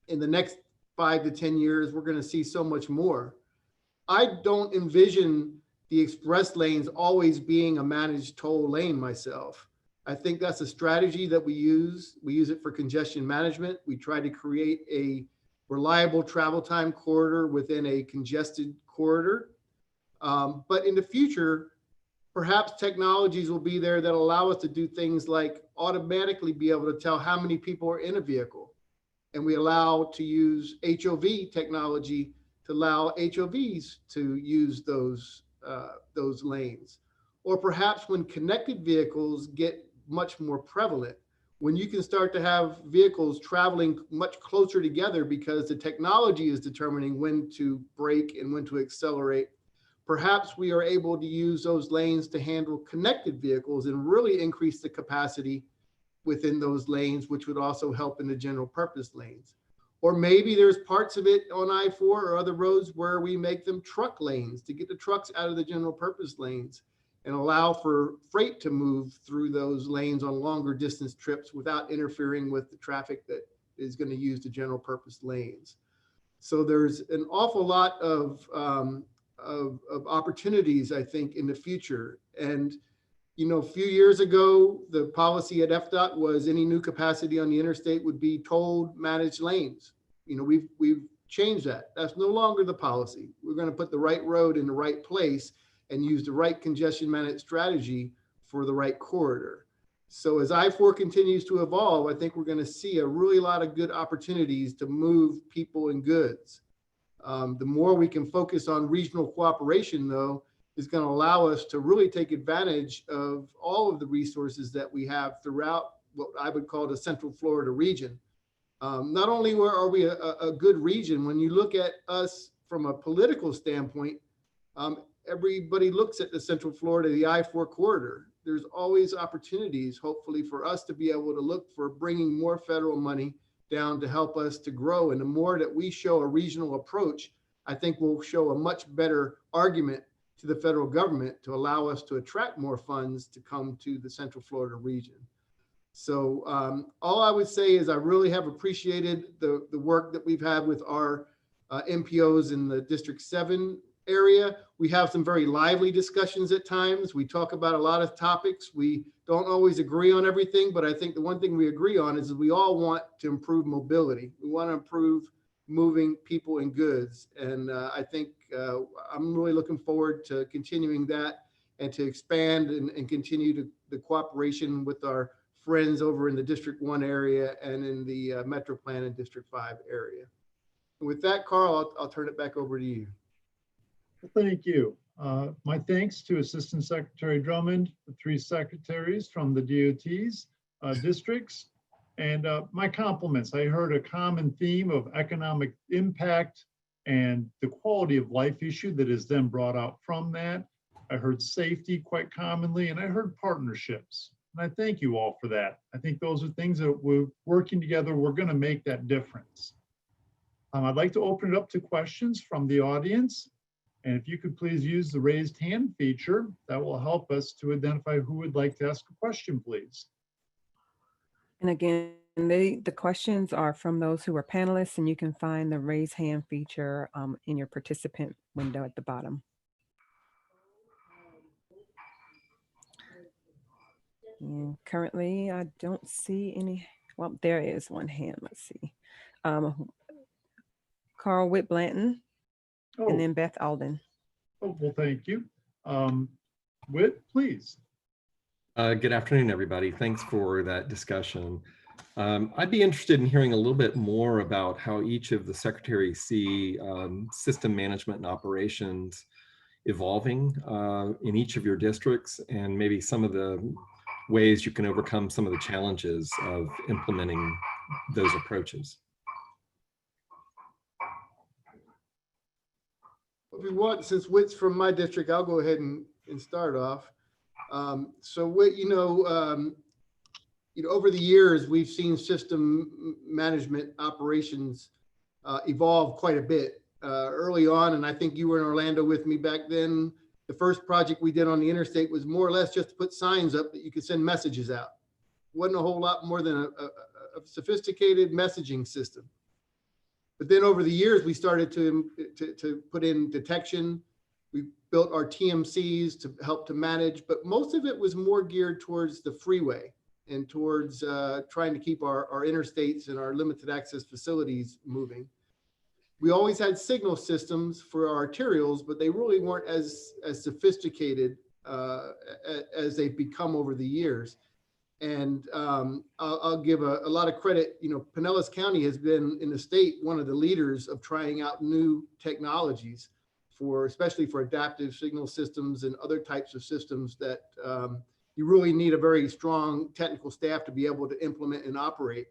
In the next 5 to 10 years, we're going to see so much more. I don't envision the express lanes always being a managed toll lane myself. I think that's a strategy that we use. We use it for congestion management. We try to create a reliable travel time corridor within a congested corridor. But in the future, perhaps technologies will be there that allow us to do things like automatically be able to tell how many people are in a vehicle. And we allow to use HOV technology to allow HOVs to use those lanes. Or perhaps when connected vehicles get much more prevalent, when you can start to have vehicles traveling much closer together because the technology is determining when to brake and when to accelerate, perhaps we are able to use those lanes to handle connected vehicles and really increase the capacity within those lanes, which would also help in the general purpose lanes. Or maybe there's parts of it on I-4 or other roads where we make them truck lanes to get the trucks out of the general purpose lanes and allow for freight to move through those lanes on longer distance trips without interfering with the traffic that is going to use the general purpose lanes. So there's an awful lot of opportunities, I think, in the future. And you know, a few years ago, the policy at FDOT was any new capacity on the interstate would be tolled managed lanes. You know, we've changed that. That's no longer the policy. We're going to put the right road in the right place and use the right congestion management strategy for the right corridor. So as I-4 continues to evolve, I think we're going to see a really lot of good opportunities to move people and goods. The more we can focus on regional cooperation, though, is going to allow us to really take advantage of all of the resources that we have throughout what I would call the Central Florida region. Not only are we a good region, when you look at us from a political standpoint, everybody looks at the Central Florida, the I-4 corridor. There's always opportunities, hopefully, for us to be able to look for bringing more federal money down to help us to grow. And the more that we show a regional approach, I think we'll show a much better argument to the federal government to allow us to attract more funds to come to the Central Florida region. So all I would say is I really have appreciated the work that we've had with our MPOs in the District 7 area. We have some very lively discussions at times. We talk about a lot of topics. We don't always agree on everything, but I think the one thing we agree on is that we all want to improve mobility. We want to improve moving people and goods. And I think I'm really looking forward to continuing that and to expand and continue the cooperation with our friends over in the District 1 area and in the Metro Plan and District 5 area. And with that, Carl, I'll turn it back over to you. Thank you. My thanks to Assistant Secretary Drummond, the 3 secretaries from the DOTs, districts, and my compliments. I heard a common theme of economic impact and the quality of life issue that is then brought out from that. I heard safety quite commonly, and I heard partnerships. And I thank you all for that. I think those are things that we're working together, we're going to make that difference. I'd like to open it up to questions from the audience. And if you could please use the raised hand feature, that will help us to identify who would like to ask a question, please. And again, the questions are from those who are panelists, and you can find the raise hand feature in your participant window at the bottom. And currently, I don't see any. Well, there is one hand. Let's see. Carl Whit Blanton. Oh. And then Beth Alden. Oh, well, thank you. Whit, please. Good afternoon, everybody. Thanks for that discussion. I'd be interested in hearing a little bit more about how each of the secretaries see system management and operations evolving in each of your districts, and maybe some of the ways you can overcome some of the challenges of implementing those approaches. If you want, since Whit's from my district, I'll go ahead and start off. So Whit, over the years, we've seen system management operations evolve quite a bit. Early on, and I think you were in Orlando with me back then, the first project we did on the interstate was more or less just to put signs up that you could send messages out. Wasn't a whole lot more than a sophisticated messaging system. But then over the years, we started to put in detection. We built our TMCs to help to manage, but most of it was more geared towards the freeway and towards trying to keep our interstates and our limited access facilities moving. We always had signal systems for our arterials, but they really weren't as sophisticated as they've become over the years. And I'll give a lot of credit. Pinellas County has been in the state one of the leaders of trying out new technologies especially for adaptive signal systems and other types of systems that you really need a very strong technical staff to be able to implement and operate.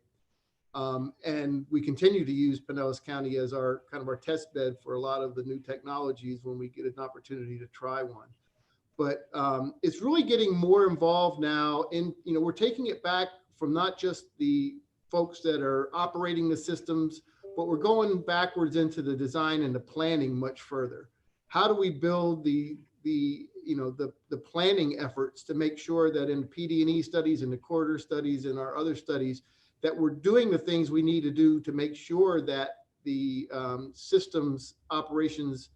And we continue to use Pinellas County as our kind of our test bed for a lot of the new technologies when we get an opportunity to try one. But it's really getting more involved now in, we're taking it back from not just the folks that are operating the systems, but we're going backwards into the design and the planning much further. How do we build the planning efforts to make sure that in PD&E studies and the corridor studies and our other studies that we're doing the things we need to do to make sure that the systems operations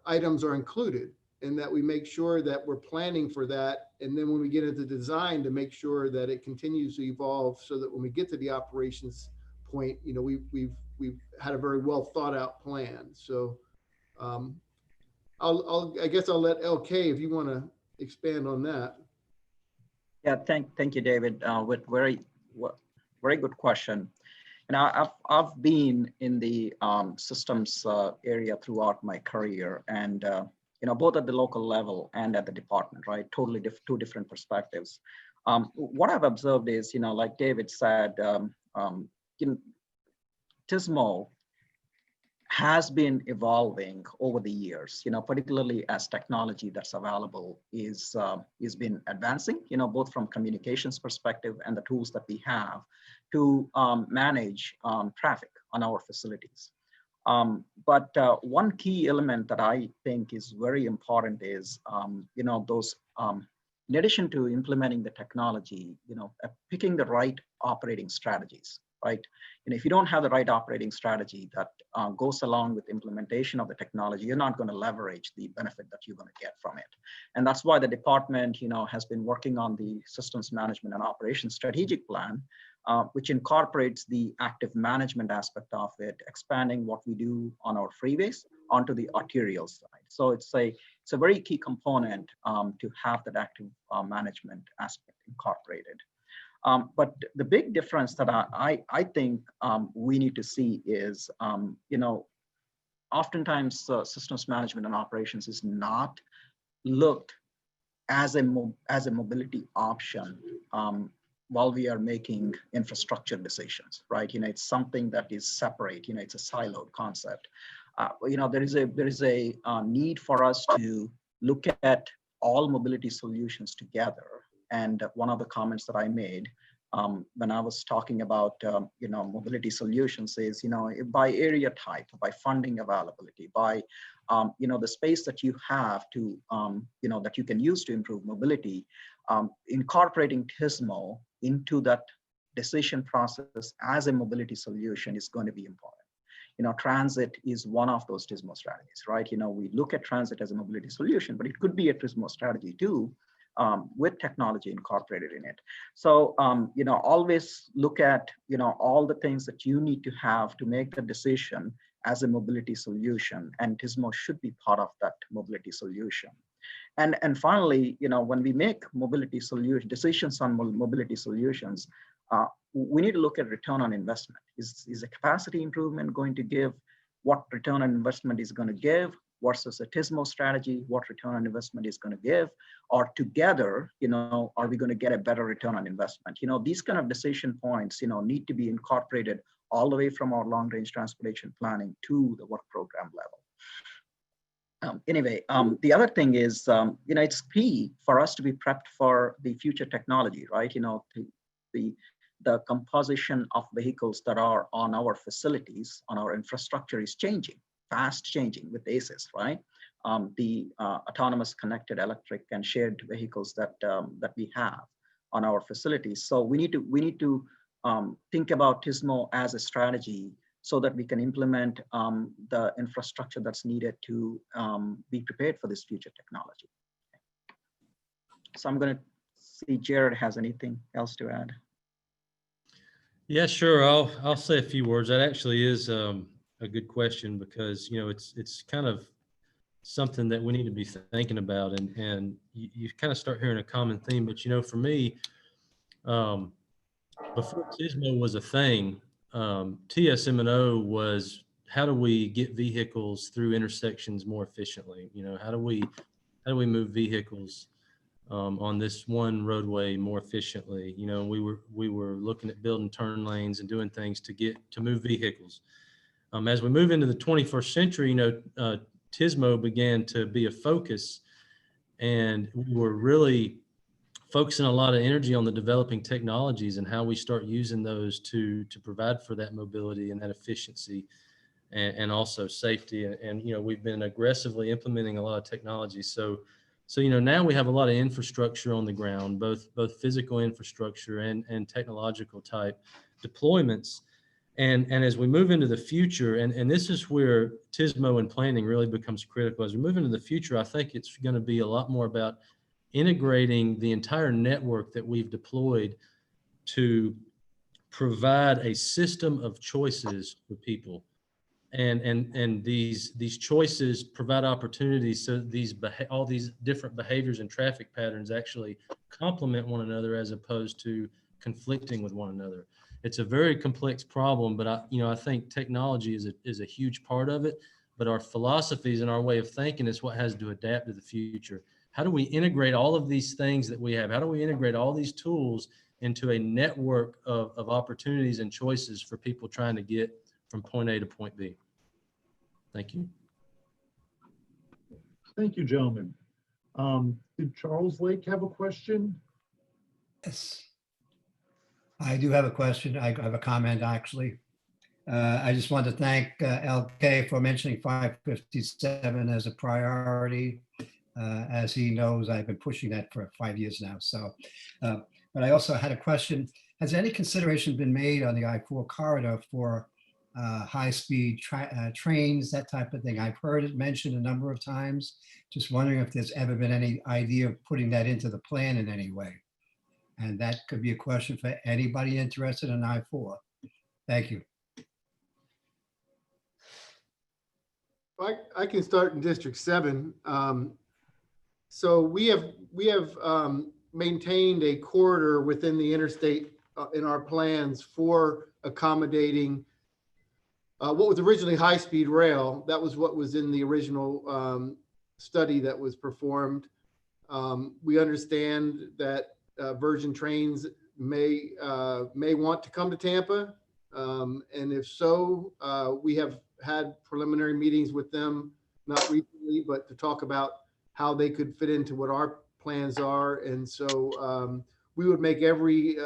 items are included, and that we make sure that we're planning for that. And then when we get into design, to make sure that it continues to evolve so that when we get to the operations point, we've had a very well thought out plan. So I guess I'll let LK if you want to expand on that. Yeah, thank you, David. With very good question. And I've been in the systems area throughout my career, and both at the local level and at the department, right? Totally two different perspectives. What I've observed is, like David said, TISMO has been evolving over the years, particularly as technology that's available is been advancing, both from communications perspective and the tools that we have to manage traffic on our facilities. But one key element that I think is very important is, those, in addition to implementing the technology, picking the right operating strategies, right? And if you don't have the right operating strategy that goes along with implementation of the technology, you're not going to leverage the benefit that you're going to get from it. And that's why the department, has been working on the systems management and operations strategic plan, which incorporates the active management aspect of it, expanding what we do on our freeways onto the arterial side. So it's a very key component to have that active management aspect incorporated. But the big difference that I think we need to see is, oftentimes systems management and operations is not looked as a mobility option while we are making infrastructure decisions, right? It's something that is separate. It's a siloed concept. There is a need for us to look at all mobility solutions together. And one of the comments that I made when I was talking about mobility solutions is by area type, by funding availability, by the space that you have to that you can use to improve mobility, incorporating TISMO into that decision process as a mobility solution is going to be important. Transit is one of those TISMO strategies, right? We look at transit as a mobility solution, but it could be a TISMO strategy too, with technology incorporated in it. So, always look at, all the things that you need to have to make the decision as a mobility solution, and TISMO should be part of that mobility solution. And finally, when we make decisions on mobility solutions, we need to look at return on investment. Is a capacity improvement going to give what return on investment is going to give versus a TISMO strategy, what return on investment is going to give, or together, are we going to get a better return on investment? These kind of decision points, need to be incorporated all the way from our long-range transportation planning to the work program level. The other thing is, it's key for us to be prepped for the future technology, right? The composition of vehicles that are on our facilities, on our infrastructure is changing, fast changing with ACES, right? The autonomous, connected, electric, and shared vehicles that we have on our facilities. So we need to think about TISMO as a strategy so that we can implement the infrastructure that's needed to be prepared for this future technology. So I'm going to see Jared has anything else to add. Yeah, sure. I'll say a few words. That actually is a good question because it's kind of something that we need to be thinking about, and you kind of start hearing a common theme. But for me, before TISMO was a thing, TSM&O was how do we get vehicles through intersections more efficiently? How do we move vehicles on this one roadway more efficiently? We were looking at building turn lanes and doing things to move vehicles. As we move into the 21st century, TISMO began to be a focus, and we were really focusing a lot of energy on the developing technologies and how we start using those to provide for that mobility and that efficiency and also safety. And we've been aggressively implementing a lot of technology. So now we have a lot of infrastructure on the ground, both physical infrastructure and technological type deployments. And as we move into the future, and this is where TISMO and planning really becomes critical. As we move into the future, I think it's going to be a lot more about integrating the entire network that we've deployed to provide a system of choices for people. and these choices provide opportunities so all these different behaviors and traffic patterns actually complement one another as opposed to conflicting with one another. It's a very complex problem, but I think technology is a huge part of it, but our philosophies and our way of thinking is what has to adapt to the future. How do we integrate all of these things that we have? How do we integrate all these tools into a network of opportunities and choices for people trying to get from point A to point B? Thank you. Thank you, gentlemen. Did Charles Lake have a question? Yes, I do have a question. I have a comment, actually. I just want to thank LK for mentioning 557 as a priority. As he knows, I've been pushing that for 5 years now. So, but I also had a question. Has any consideration been made on the I-4 corridor for high-speed trains, that type of thing? I've heard it mentioned a number of times. Just wondering if there's ever been any idea of putting that into the plan in any way. And that could be a question for anybody interested in I-4. Thank you. I can start in District 7. So we have maintained a corridor within the interstate in our plans for accommodating what was originally high-speed rail. That was what was in the original study that was performed. We understand that Virgin Trains may want to come to Tampa, and if so, we have had preliminary meetings with them, not recently, but to talk about how they could fit into what our plans are. And so we would make we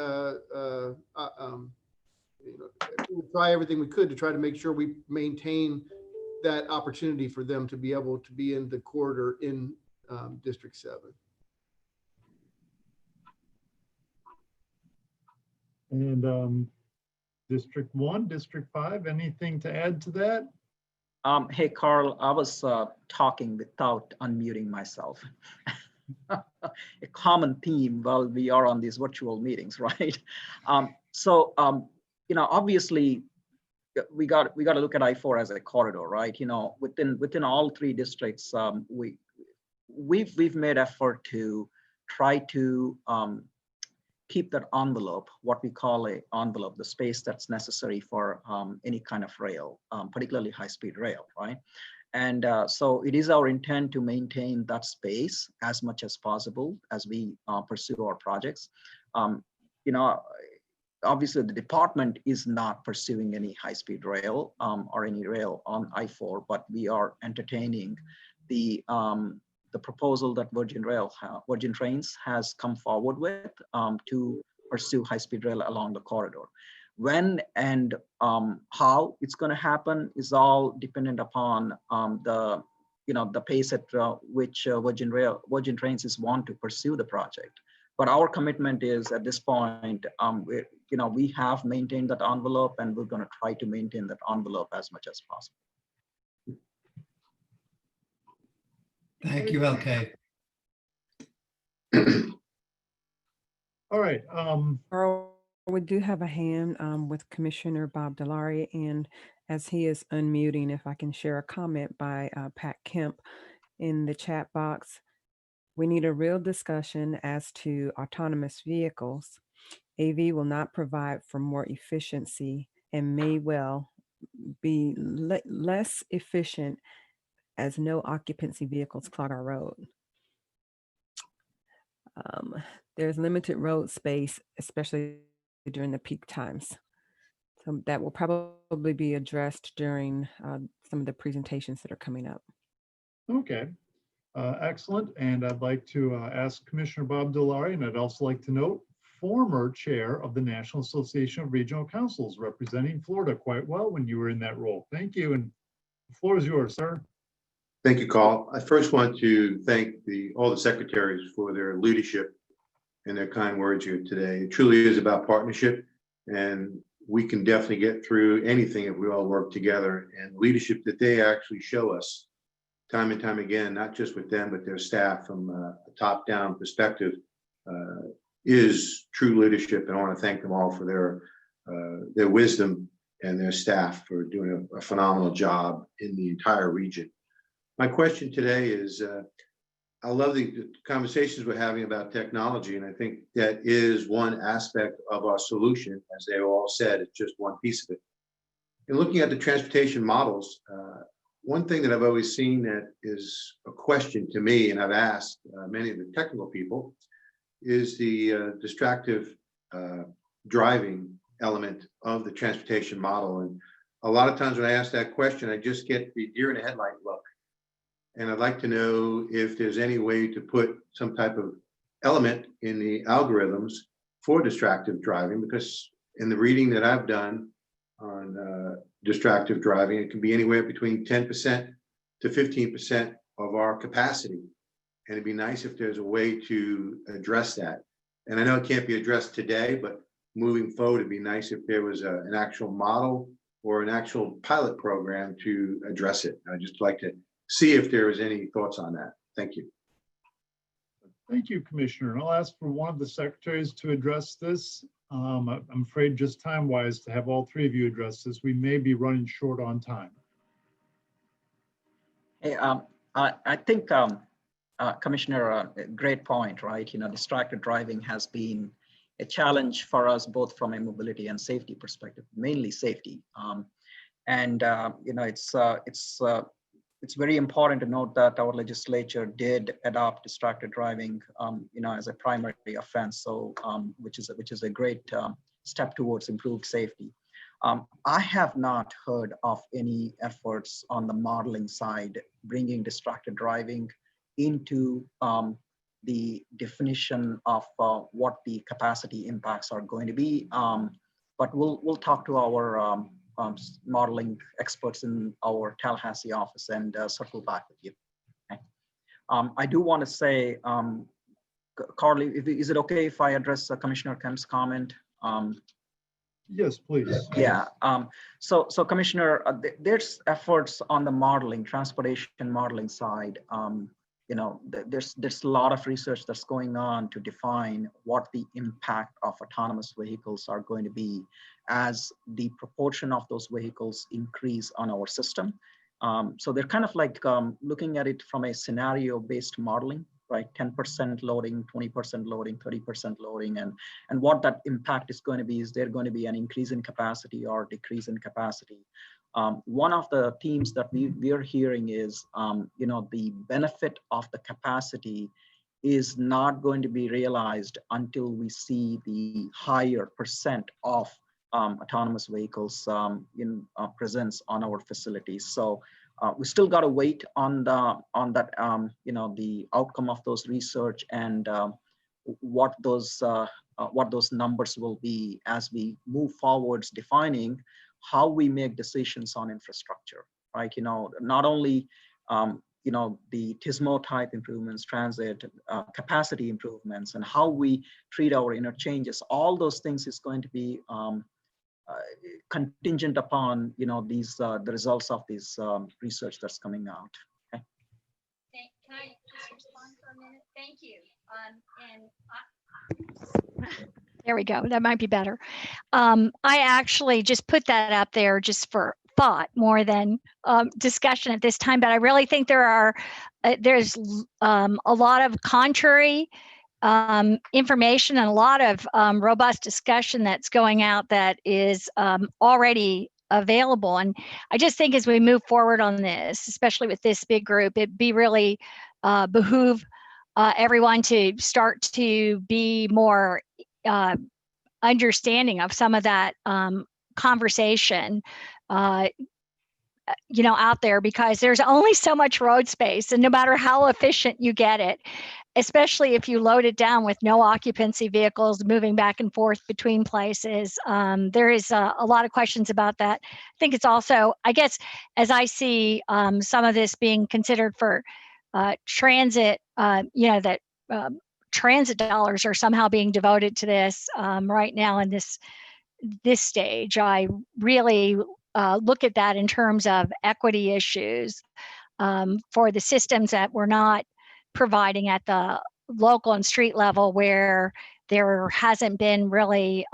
would try everything we could to try to make sure we maintain that opportunity for them to be able to be in the corridor in District 7. And District 1, District 5, anything to add to that? Hey, Carl, I was talking without unmuting myself. A common theme while we are on these virtual meetings, right? Obviously, we got to look at I-4 as a corridor, right? Within all three districts, we've made effort to try to keep that envelope, what we call a envelope, the space that's necessary for any kind of rail, particularly high-speed rail, right? And so it is our intent to maintain that space as much as possible as we pursue our projects. Obviously the department is not pursuing any high-speed rail or any rail on I-4, but we are entertaining the proposal that Virgin Trains has come forward with to pursue high-speed rail along the corridor. When and how it's going to happen is all dependent upon the pace at which Virgin Trains is want to pursue the project. But our commitment is at this point, we have maintained that envelope, and we're going to try to maintain that envelope as much as possible. Thank you, LK. All right. Earl, we do have a hand with Commissioner Bob Delary, and as he is unmuting, if I can share a comment by Pat Kemp in the chat box. We need a real discussion as to autonomous vehicles. AV will not provide for more efficiency and may well be less efficient as no occupancy vehicles clog our road. There's limited road space, especially during the peak times. So that will probably be addressed during some of the presentations that are coming up. Okay, excellent. And I'd like to ask Commissioner Bob Delary, and I'd also like to note, former chair of the National Association of Regional Councils, representing Florida quite well when you were in that role. Thank you, and the floor is yours, sir. Thank you, Carl. I first want to thank all the secretaries for their leadership and their kind words here today. It truly is about partnership, and we can definitely get through anything if we all work together. And leadership that they actually show us time and time again, not just with them, but their staff from a top-down perspective, is true leadership. And I want to thank them all for their wisdom and their staff for doing a phenomenal job in the entire region. My question today is, I love the conversations we're having about technology, and I think that is one aspect of our solution. As they all said, it's just one piece of it. In looking at the transportation models, one thing that I've always seen that is a question to me, and I've asked many of the technical people, is the distractive driving element of the transportation model. And a lot of times when I ask that question, I just get the deer in the headlight look. And I'd like to know if there's any way to put some type of element in the algorithms for distractive driving, because in the reading that I've done on distractive driving, it can be anywhere between 10% to 15% of our capacity. And it'd be nice if there's a way to address that. And I know it can't be addressed today, but moving forward, it'd be nice if there was an actual model or an actual pilot program to address it. I'd just like to see if there is any thoughts on that. Thank you. Thank you, Commissioner. And I'll ask for one of the secretaries to address this. I'm afraid just time-wise to have all three of you address this, we may be running short on time. Hey, I think, Commissioner, great point, right? You know, distracted driving has been a challenge for us, both from a mobility and safety perspective, mainly safety. You know, it's very important to note that our legislature did adopt distracted driving, you know, as a primary offense. So, which is a great step towards improved safety. I have not heard of any efforts on the modeling side bringing distracted driving into the definition of what the capacity impacts are going to be. But we'll talk to our modeling experts in our Tallahassee office and circle back with you. Okay. I do want to say, Carly, is it okay if I address Commissioner Kemp's comment? Yes, please. Yeah. So Commissioner, there's efforts on the modeling, transportation modeling side. You know, there's a lot of research that's going on to define what the impact of autonomous vehicles are going to be as the proportion of those vehicles increase on our system. So they're kind of like looking at it from a scenario-based modeling, right? 10% loading, 20% loading, 30% loading, and what that impact is going to be. Is there going to be an increase in capacity or decrease in capacity? One of the themes that we are hearing is, you know, the benefit of the capacity is not going to be realized until we see the higher percent of autonomous vehicles in presence on our facilities. So we still got to wait on that, you know, the outcome of those research and what those numbers will be as we move forwards, defining how we make decisions on infrastructure, right? You know, not only, you know, the TISMO type improvements, transit capacity improvements, and how we treat our interchanges, all those things is going to be contingent upon, you know, these the results of this research that's coming out. Okay. Can I just respond for a minute? Thank you. There we go. That might be better. I actually just put that up there just for thought more than discussion at this time, but I really think there's a lot of contrary information and a lot of robust discussion that's going out that is already available. And I just think as we move forward on this, especially with this big group, it'd be really behoove everyone to start to be more understanding of some of that conversation, you know, out there, because there's only so much road space, and no matter how efficient you get it, especially if you load it down with no occupancy vehicles moving back and forth between places, there is a lot of questions about that. I think it's also, I guess, as I see some of this being considered for transit, you know, that transit dollars are somehow being devoted to this right now in this stage. I really look at that in terms of equity issues for the systems that we're not providing at the local and street level, where there hasn't been really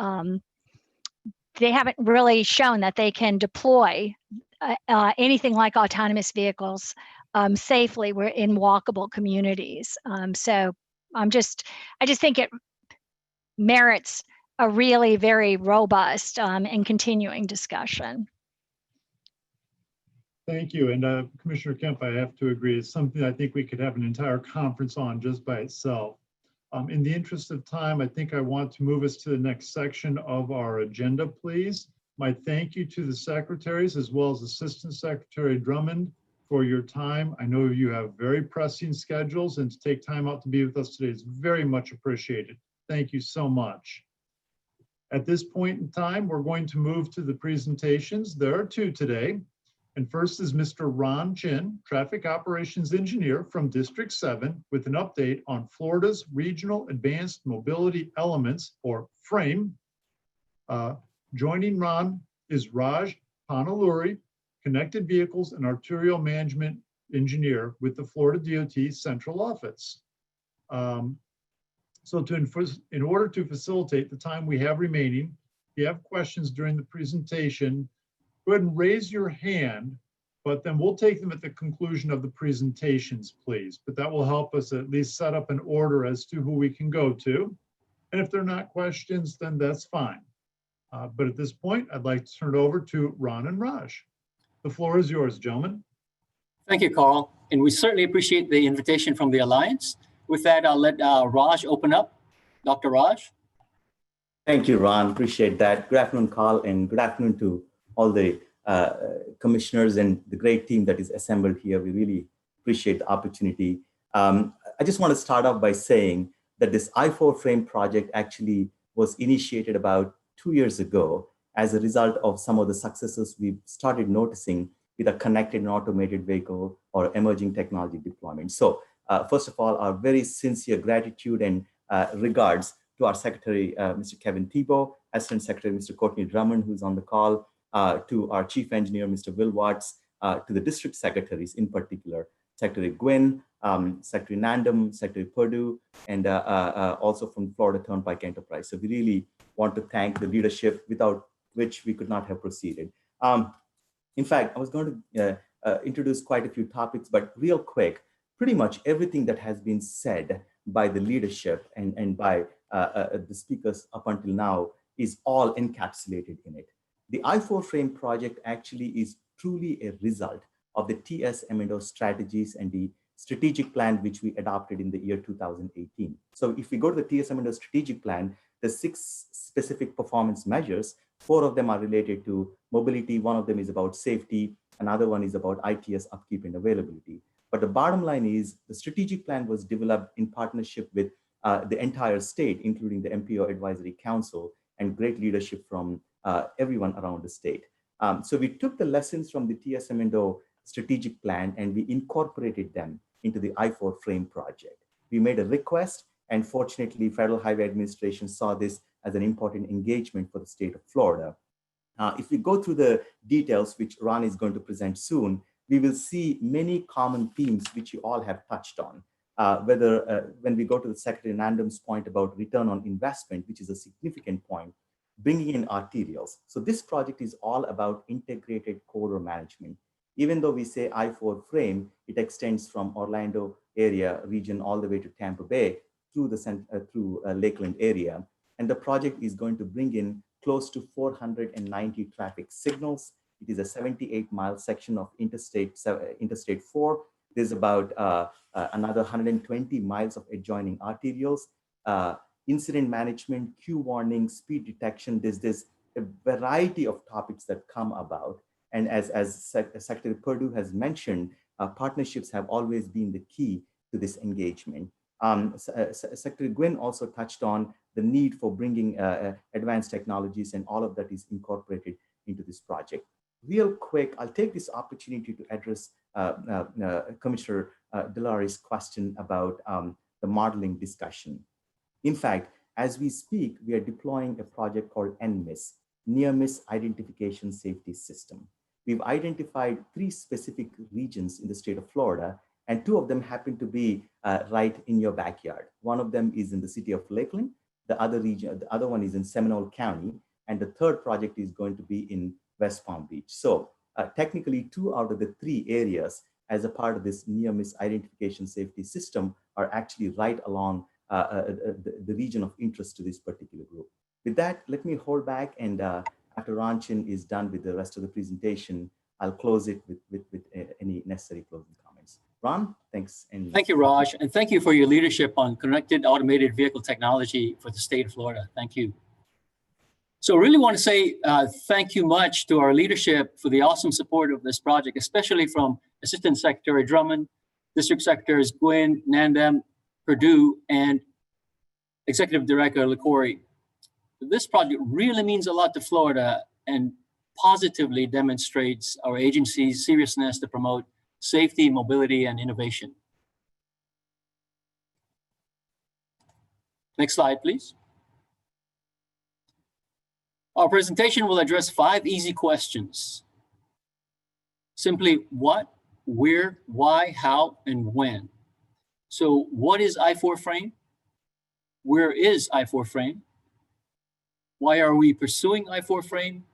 they haven't really shown that they can deploy anything like autonomous vehicles safely. We're in walkable communities. So I just think it merits a really very robust and continuing discussion. Thank you. And Commissioner Kemp, I have to agree. It's something I think we could have an entire conference on just by itself. In the interest of time, I think I want to move us to the next section of our agenda, please. My thank you to the secretaries as well as Assistant Secretary Drummond for your time. I know you have very pressing schedules, and to take time out to be with us today is very much appreciated. Thank you so much. At this point in time, we're going to move to the presentations. There are two today. And first is Mr. Ron Guin, Traffic Operations Engineer from District 7, with an update on Florida's Regional Advanced Mobility Elements, or FRAME. Joining Ron is Raj Panaluri, Connected Vehicles and Arterial Management Engineer with the Florida DOT Central Office. So in order to facilitate the time we have remaining, if you have questions during the presentation, go ahead and raise your hand, but then we'll take them at the conclusion of the presentations, please. But that will help us at least set up an order as to who we can go to. And if they're not questions, then that's fine. But at this point, I'd like to turn it over to Ron and Raj. The floor is yours, gentlemen. Thank you, Carl. And we certainly appreciate the invitation from the Alliance. With that, I'll let Raj open up. Dr. Raj. Thank you, Ron. Appreciate that. Good afternoon, Carl, and good afternoon to all the commissioners and the great team that is assembled here. We really appreciate the opportunity. I just want to start off by saying that this I-4 frame project actually was initiated about 2 years ago as a result of some of the successes we've started noticing with a connected and automated vehicle or emerging technology deployment. So first of all, our very sincere gratitude and regards to our Secretary, Mr. Kevin Thibault, Assistant Secretary, Mr. Courtney Drummond, who's on the call, to our Chief Engineer, Mr. Will Watts, to the District Secretaries in particular, Secretary Guin, Secretary Nanda, Secretary Perdue, and also from Florida Turnpike Enterprise. So we really want to thank the leadership without which we could not have proceeded. In fact, I was going to introduce quite a few topics, but real quick, pretty much everything that has been said by the leadership and by the speakers up until now is all encapsulated in it. The I-4 frame project actually is truly a result of the TS&O strategies and the strategic plan which we adopted in the year 2018. So if we go to the TS&O strategic plan, the 6 specific performance measures, 4 of them are related to mobility, 1 of them is about safety, another one is about ITS upkeep and availability. But the bottom line is the strategic plan was developed in partnership with the entire state, including the MPO Advisory Council and great leadership from everyone around the state. So we took the lessons from the TS&O strategic plan and we incorporated them into the I-4 frame project. We made a request, and fortunately, Federal Highway Administration saw this as an important engagement for the state of Florida. If we go through the details, which Ron is going to present soon, we will see many common themes which you all have touched on. Whether when we go to the Secretary Nanda's point about return on investment, which is a significant point, bringing in arterials. So this project is all about integrated corridor management. Even though we say I-4 frame, it extends from Orlando area region all the way to Tampa Bay through the Lakeland area. And the project is going to bring in close to 490 traffic signals. It is a 78-mile section of Interstate 4. There's about another 120 miles of adjoining arterials. Incident management, queue warning, speed detection. There's a variety of topics that come about. And as Secretary Perdue has mentioned, partnerships have always been the key to this engagement. Secretary Guin also touched on the need for bringing advanced technologies, and all of that is incorporated into this project. Real quick, I'll take this opportunity to address Commissioner Delari's question about the modeling discussion. In fact, as we speak, we are deploying a project called NMIS, Near Miss Identification Safety System. We've identified 3 specific regions in the state of Florida, and 2 of them happen to be right in your backyard. One of them is in the city of Lakeland. The other one is in Seminole County. and the third project is going to be in West Palm Beach. So technically 2 out of the 3 areas as a part of this near-miss identification safety system are actually right along the region of interest to this particular group. With that, let me hold back, and after Ranchin is done with the rest of the presentation, I'll close it with any necessary closing comments. Ron, thanks. And thank you, Raj, and thank you for your leadership on connected automated vehicle technology for the state of Florida. Thank you. So I really want to say thank you much to our leadership for the awesome support of this project, especially from Assistant Secretary Drummond, District Secretaries Guin, Nanda, Purdue, and Executive Director LaCory. This project really means a lot to Florida and positively demonstrates our agency's seriousness to promote safety, mobility, and innovation. Next slide, please. Our presentation will address 5 easy questions. Simply what, where, why, how, and when. So what is I-4 frame? Where is I-4 frame? Why are we pursuing I-4 frame?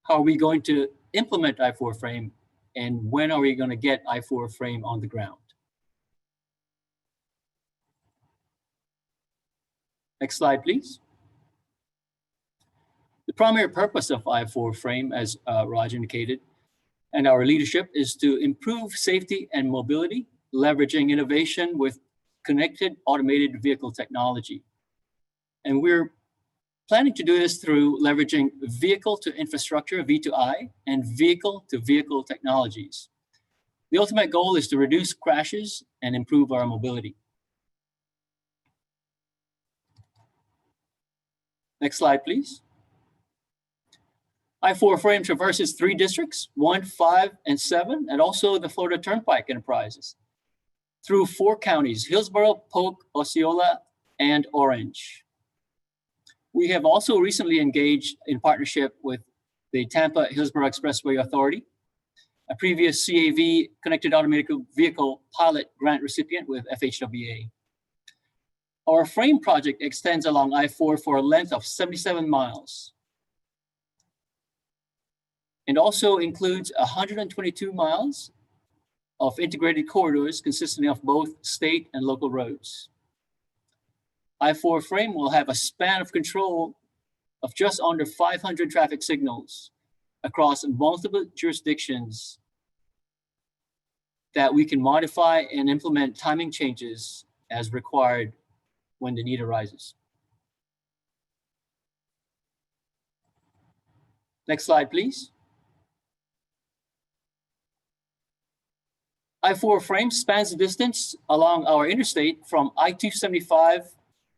How are we going to implement I-4 frame? And when are we going to get I-4 frame on the ground? Next slide, please. The primary purpose of I-4 frame, as Raj indicated, and our leadership is to improve safety and mobility, leveraging innovation with connected automated vehicle technology. And we're planning to do this through leveraging vehicle to infrastructure, V2I, and vehicle to vehicle technologies. The ultimate goal is to reduce crashes and improve our mobility. Next slide, please. I-4 frame traverses 3 districts, 1, 5, and 7, and also the Florida Turnpike enterprises through 4 counties, Hillsborough, Polk, Osceola, and Orange. We have also recently engaged in partnership with the Tampa Hillsborough Expressway Authority, a previous CAV Connected Automated Vehicle Pilot Grant recipient with FHWA. Our frame project extends along I-4 for a length of 77 miles. And also includes 122 miles of integrated corridors consisting of both state and local roads. I-4 frame will have a span of control of just under 500 traffic signals across multiple jurisdictions that we can modify and implement timing changes as required when the need arises. Next slide, please. I-4 frame spans the distance along our interstate from I-275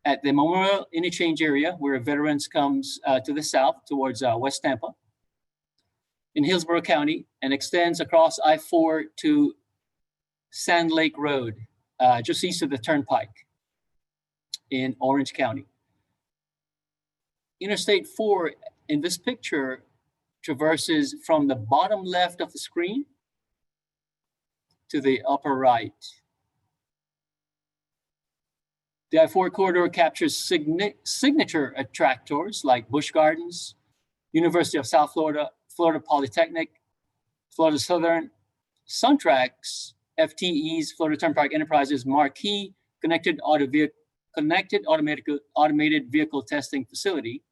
at the Memorial Interchange area where veterans comes to the south towards West Tampa in Hillsborough County and extends across I-4 to Sand Lake Road, just east of the Turnpike in Orange County. Interstate 4 in this picture traverses from the bottom left of the screen to the upper right. The I-4 corridor captures signature attractors like Busch Gardens, University of South Florida, Florida Polytechnic, Florida Southern, Suntrax, FTE's, Florida Turnpike Enterprises, Marquee, Connected Automated Vehicle Testing Facility,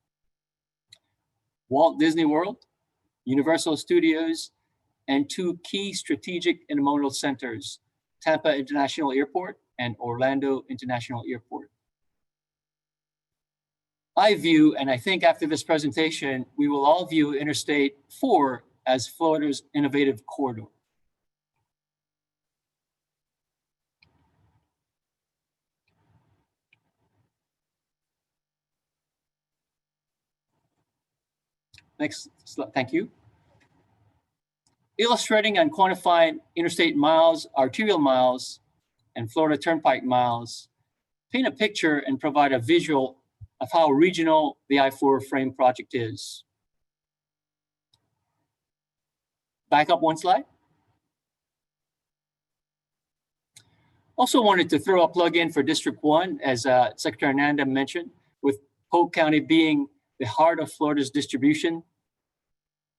Walt Disney World, Universal Studios, and 2 key strategic intermodal centers, Tampa International Airport and Orlando International Airport. I view, and I think after this presentation, we will all view Interstate 4 as Florida's innovative corridor. Next slide, thank you. Illustrating and quantifying interstate miles, arterial miles, and Florida Turnpike miles, paint a picture and provide a visual of how regional the I-4 frame project is. Back up 1 slide. Also wanted to throw a plug in for District 1, as Secretary Nanda mentioned, with Polk County being the heart of Florida's distribution,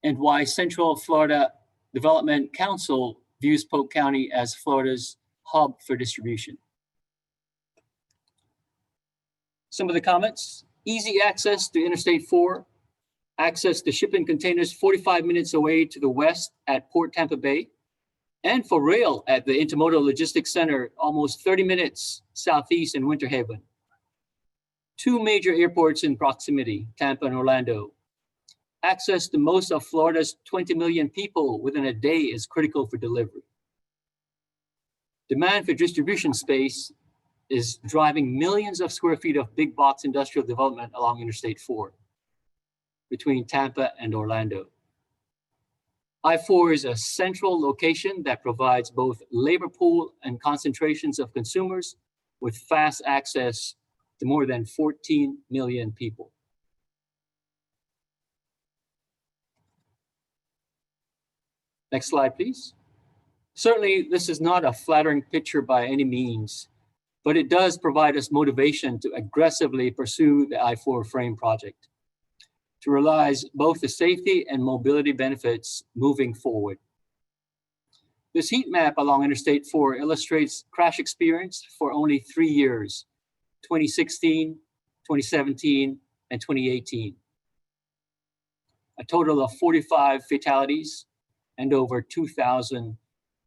and why Central Florida Development Council views Polk County as Florida's hub for distribution. Some of the comments: easy access to Interstate 4, access to shipping containers 45 minutes away to the west at Port Tampa Bay, and for rail at the Intermodal Logistics Center almost 30 minutes southeast in Winter Haven. 2 major airports in proximity, Tampa and Orlando. Access to most of Florida's 20 million people within a day is critical for delivery. Demand for distribution space is driving millions of square feet of big box industrial development along Interstate 4 between Tampa and Orlando. I-4 is a central location that provides both labor pool and concentrations of consumers with fast access to more than 14 million people. Next slide, please. Certainly, this is not a flattering picture by any means, but it does provide us motivation to aggressively pursue the I-4 frame project to realize both the safety and mobility benefits moving forward. This heat map along Interstate 4 illustrates crash experience for only 3 years, 2016, 2017, and 2018. A total of 45 fatalities and over 2,000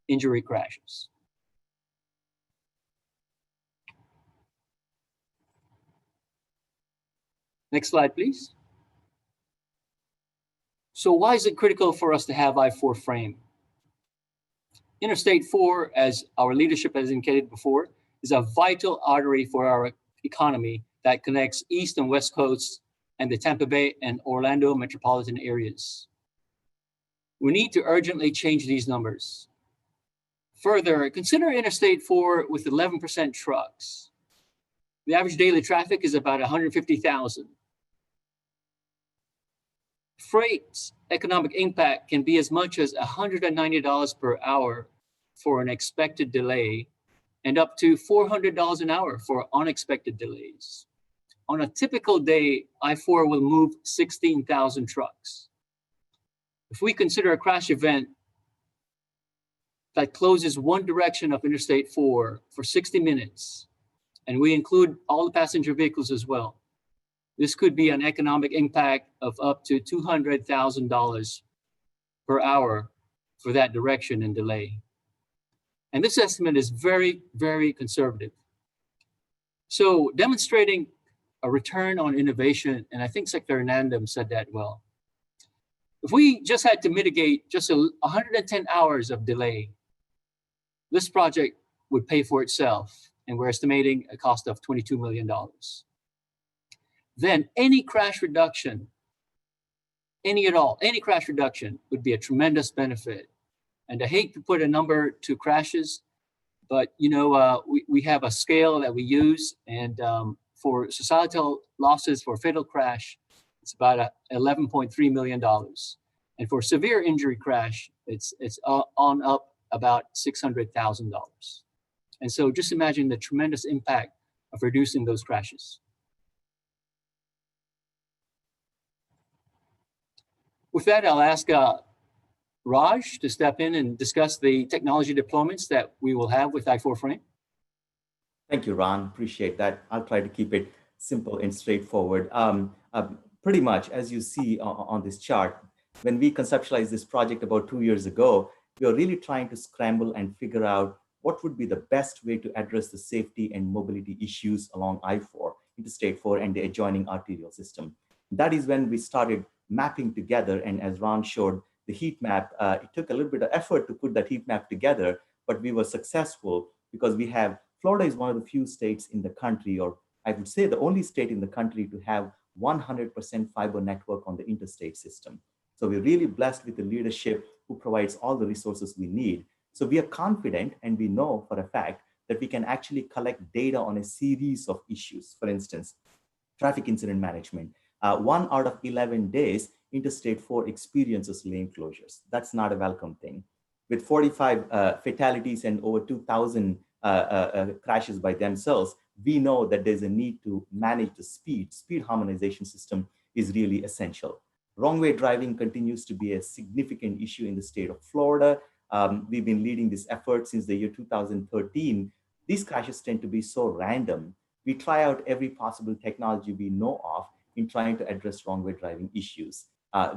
injury crashes. Next slide, please. So why is it critical for us to have I-4 frame? Interstate 4, as our leadership has indicated before, is a vital artery for our economy that connects East and West Coasts and the Tampa Bay and Orlando metropolitan areas. We need to urgently change these numbers. Further, consider Interstate 4 with 11% trucks. The average daily traffic is about 150,000. Freight's economic impact can be as much as $190 per hour for an expected delay and up to $400 an hour for unexpected delays. On a typical day, I-4 will move 16,000 trucks. If we consider a crash event that closes one direction of Interstate 4 for 60 minutes, and we include all the passenger vehicles as well, this could be an economic impact of up to $200,000 per hour for that direction and delay. And this estimate is very, very conservative. So demonstrating a return on innovation, and I think Secretary Nanda said that well. If we just had to mitigate just 110 hours of delay, this project would pay for itself, and we're estimating a cost of $22 million. Then any crash reduction, any crash reduction would be a tremendous benefit. And I hate to put a number to crashes, but we have a scale that we use, and for societal losses for fatal crash, it's about $11.3 million. And for severe injury crash, it's on up about $600,000. And so just imagine the tremendous impact of reducing those crashes. With that, I'll ask Raj to step in and discuss the technology deployments that we will have with I-4 frame. Thank you, Ron. Appreciate that. I'll try to keep it simple and straightforward. Pretty much, as you see on this chart, when we conceptualized this project about 2 years ago, we were really trying to scramble and figure out what would be the best way to address the safety and mobility issues along I-4, Interstate 4, and the adjoining arterial system. That is when we started mapping together, and as Ron showed, the heat map, it took a little bit of effort to put that heat map together, but we were successful because Florida is one of the few states in the country, or I would say the only state in the country to have 100% fiber network on the interstate system. So we're really blessed with the leadership who provides all the resources we need. So we are confident, and we know for a fact that we can actually collect data on a series of issues. For instance, traffic incident management. 1 out of 11 days, Interstate 4 experiences lane closures. That's not a welcome thing. With 45 fatalities and over 2,000 crashes by themselves, we know that there's a need to manage the speed harmonization system is really essential. Wrong way driving continues to be a significant issue in the state of Florida. We've been leading this effort since the year 2013. These crashes tend to be so random. We try out every possible technology we know of in trying to address wrong way driving issues.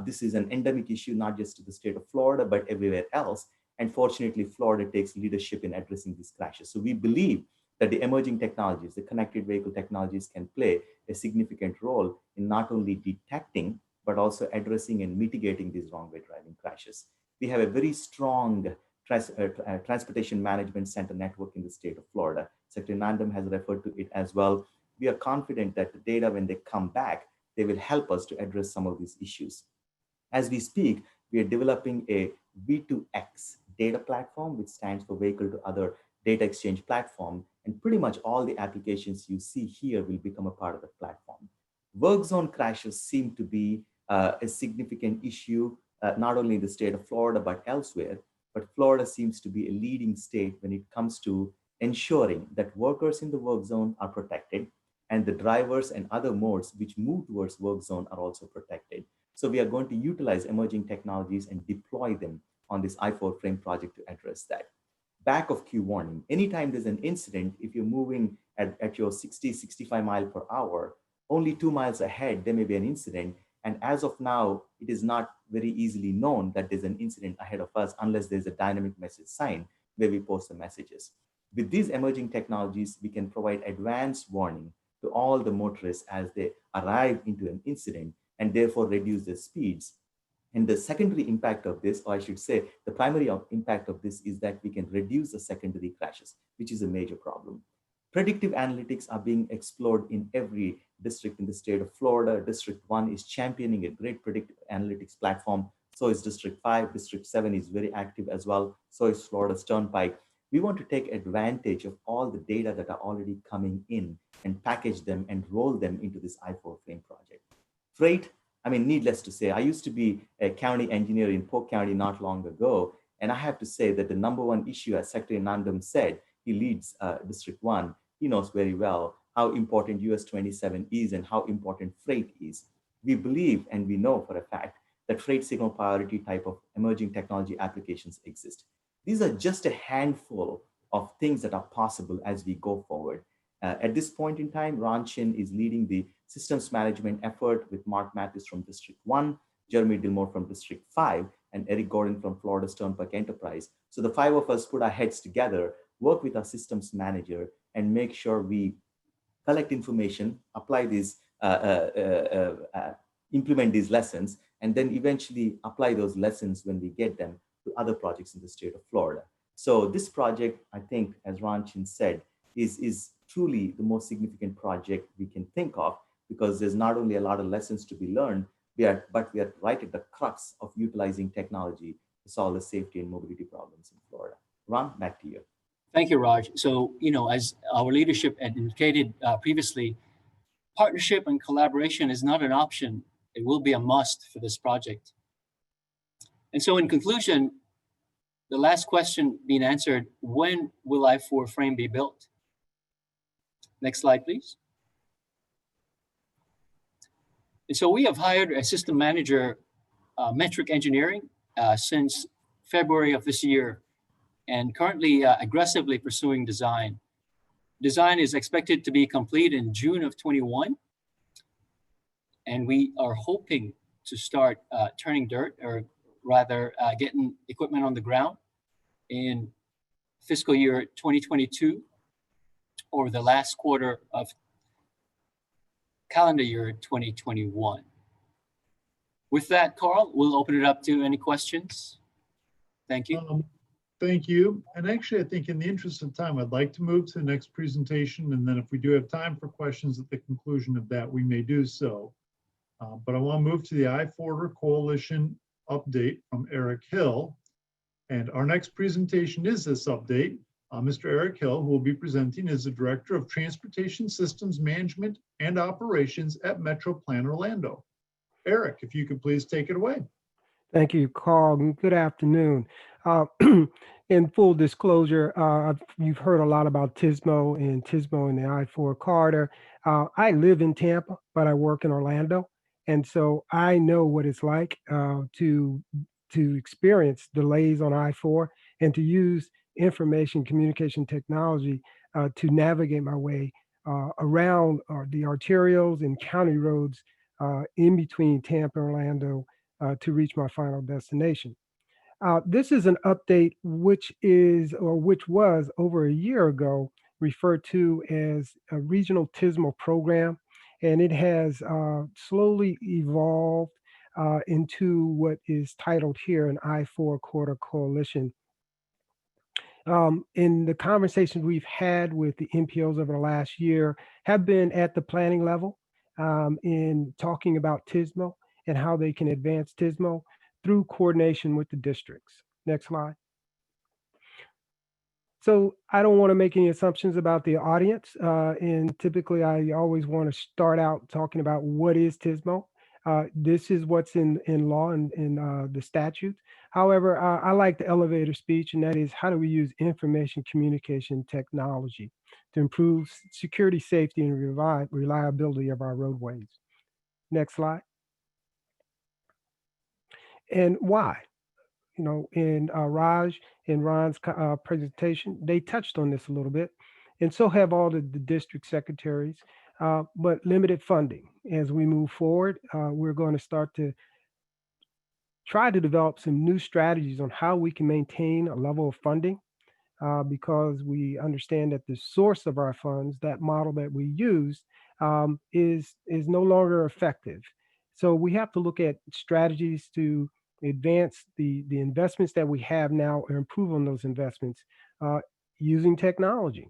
This is an endemic issue, not just to the state of Florida, but everywhere else. And fortunately, Florida takes leadership in addressing these crashes. So we believe that the emerging technologies, the connected vehicle technologies, can play a significant role in not only detecting, but also addressing and mitigating these wrong way driving crashes. We have a very strong transportation management center network in the state of Florida. Secretary Nanda has referred to it as well. We are confident that the data, when they come back, they will help us to address some of these issues. As we speak, we are developing a B2x Data Platform, which stands for Vehicle to Other Data Exchange Platform. And pretty much all the applications you see here will become a part of the platform. Work zone crashes seem to be a significant issue, not only in the state of Florida, but elsewhere. But Florida seems to be a leading state when it comes to ensuring that workers in the work zone are protected and the drivers and other modes which move towards work zone are also protected. So we are going to utilize emerging technologies and deploy them on this I-4 frame project to address that. Back of queue warning, anytime there's an incident, if you're moving at your 60, 65 miles per hour, only 2 miles ahead, there may be an incident. And as of now, it is not very easily known that there's an incident ahead of us unless there's a dynamic message sign where we post the messages. With these emerging technologies, we can provide advanced warning to all the motorists as they arrive into an incident and therefore reduce their speeds. And the secondary impact of this, or I should say, the primary impact of this is that we can reduce the secondary crashes, which is a major problem. Predictive analytics are being explored in every district in the state of Florida. District 1 is championing a great predictive analytics platform. So is District 5. District 7 is very active as well. So is Florida's Turnpike. We want to take advantage of all the data that are already coming in and package them and roll them into this I-4 frame project. Freight, I mean, needless to say, I used to be a county engineer in Polk County not long ago. And I have to say that the #1 issue, as Secretary Nanda said, he leads District 1. He knows very well how important US 27 is and how important freight is. We believe and we know for a fact that freight signal priority type of emerging technology applications exist. These are just a handful of things that are possible as we go forward. At this point in time, Ron Chin is leading the systems management effort with Mark Matthews from District 1, Jeremy Dillmore from District 5, and Eric Gordon from Florida's Turnpike Enterprise. So the 5 of us put our heads together, work with our systems manager, and make sure we collect information, apply these, implement these lessons, and then eventually apply those lessons when we get them to other projects in the state of Florida. So this project, I think, as Ron Chin said, is truly the most significant project we can think of, because there's not only a lot of lessons to be learned, but we are right at the crux of utilizing technology to solve the safety and mobility problems in Florida. Ron, back to you. Thank you, Raj. So, as our leadership had indicated previously, partnership and collaboration is not an option. It will be a must for this project. And so in conclusion, the last question being answered, when will I-4 frame be built? Next slide, please. And so we have hired a system manager, Metric Engineering, since February of this year, and currently aggressively pursuing design. Design is expected to be complete in June of 21. And we are hoping to start turning dirt, or rather getting equipment on the ground in fiscal year 2022, or the last quarter of calendar year 2021. With that, Carl, we'll open it up to any questions. Thank you. Thank you. And actually, I think in the interest of time, I'd like to move to the next presentation. And then if we do have time for questions at the conclusion of that, we may do so. But I want to move to the I-4 Coalition update from Eric Hill. And our next presentation is this update. Mr. Eric Hill, who will be presenting, is the Director of Transportation Systems Management and Operations at Metro Plan Orlando. Eric, if you could please take it away. Thank you, Carl. Good afternoon. In full disclosure, you've heard a lot about TSMO and the I-4 corridor. I live in Tampa, but I work in Orlando. And so I know what it's like to experience delays on I-4 and to use information communication technology to navigate my way around the arterials and county roads in between Tampa and Orlando to reach my final destination. This is an update which was over a year ago referred to as a regional TISMO program, and it has slowly evolved into what is titled here an I-4 Corridor Coalition. In the conversations we've had with the MPOs over the last year have been at the planning level in talking about TISMO and how they can advance TISMO through coordination with the districts. Next slide. So I don't want to make any assumptions about the audience. And typically I always want to start out talking about what is TISMO. This is what's in law and in the statutes. However, I like the elevator speech, and that is how do we use information communication technology to improve security, safety, and reliability of our roadways. Next slide. And why? You know, in Raj and Ron's presentation, they touched on this a little bit, and so have all the district secretaries, but limited funding. As we move forward, we're going to start to try to develop some new strategies on how we can maintain a level of funding because we understand that the source of our funds, that model that we use, is no longer effective. So we have to look at strategies to advance the investments that we have now or improve on those investments using technology.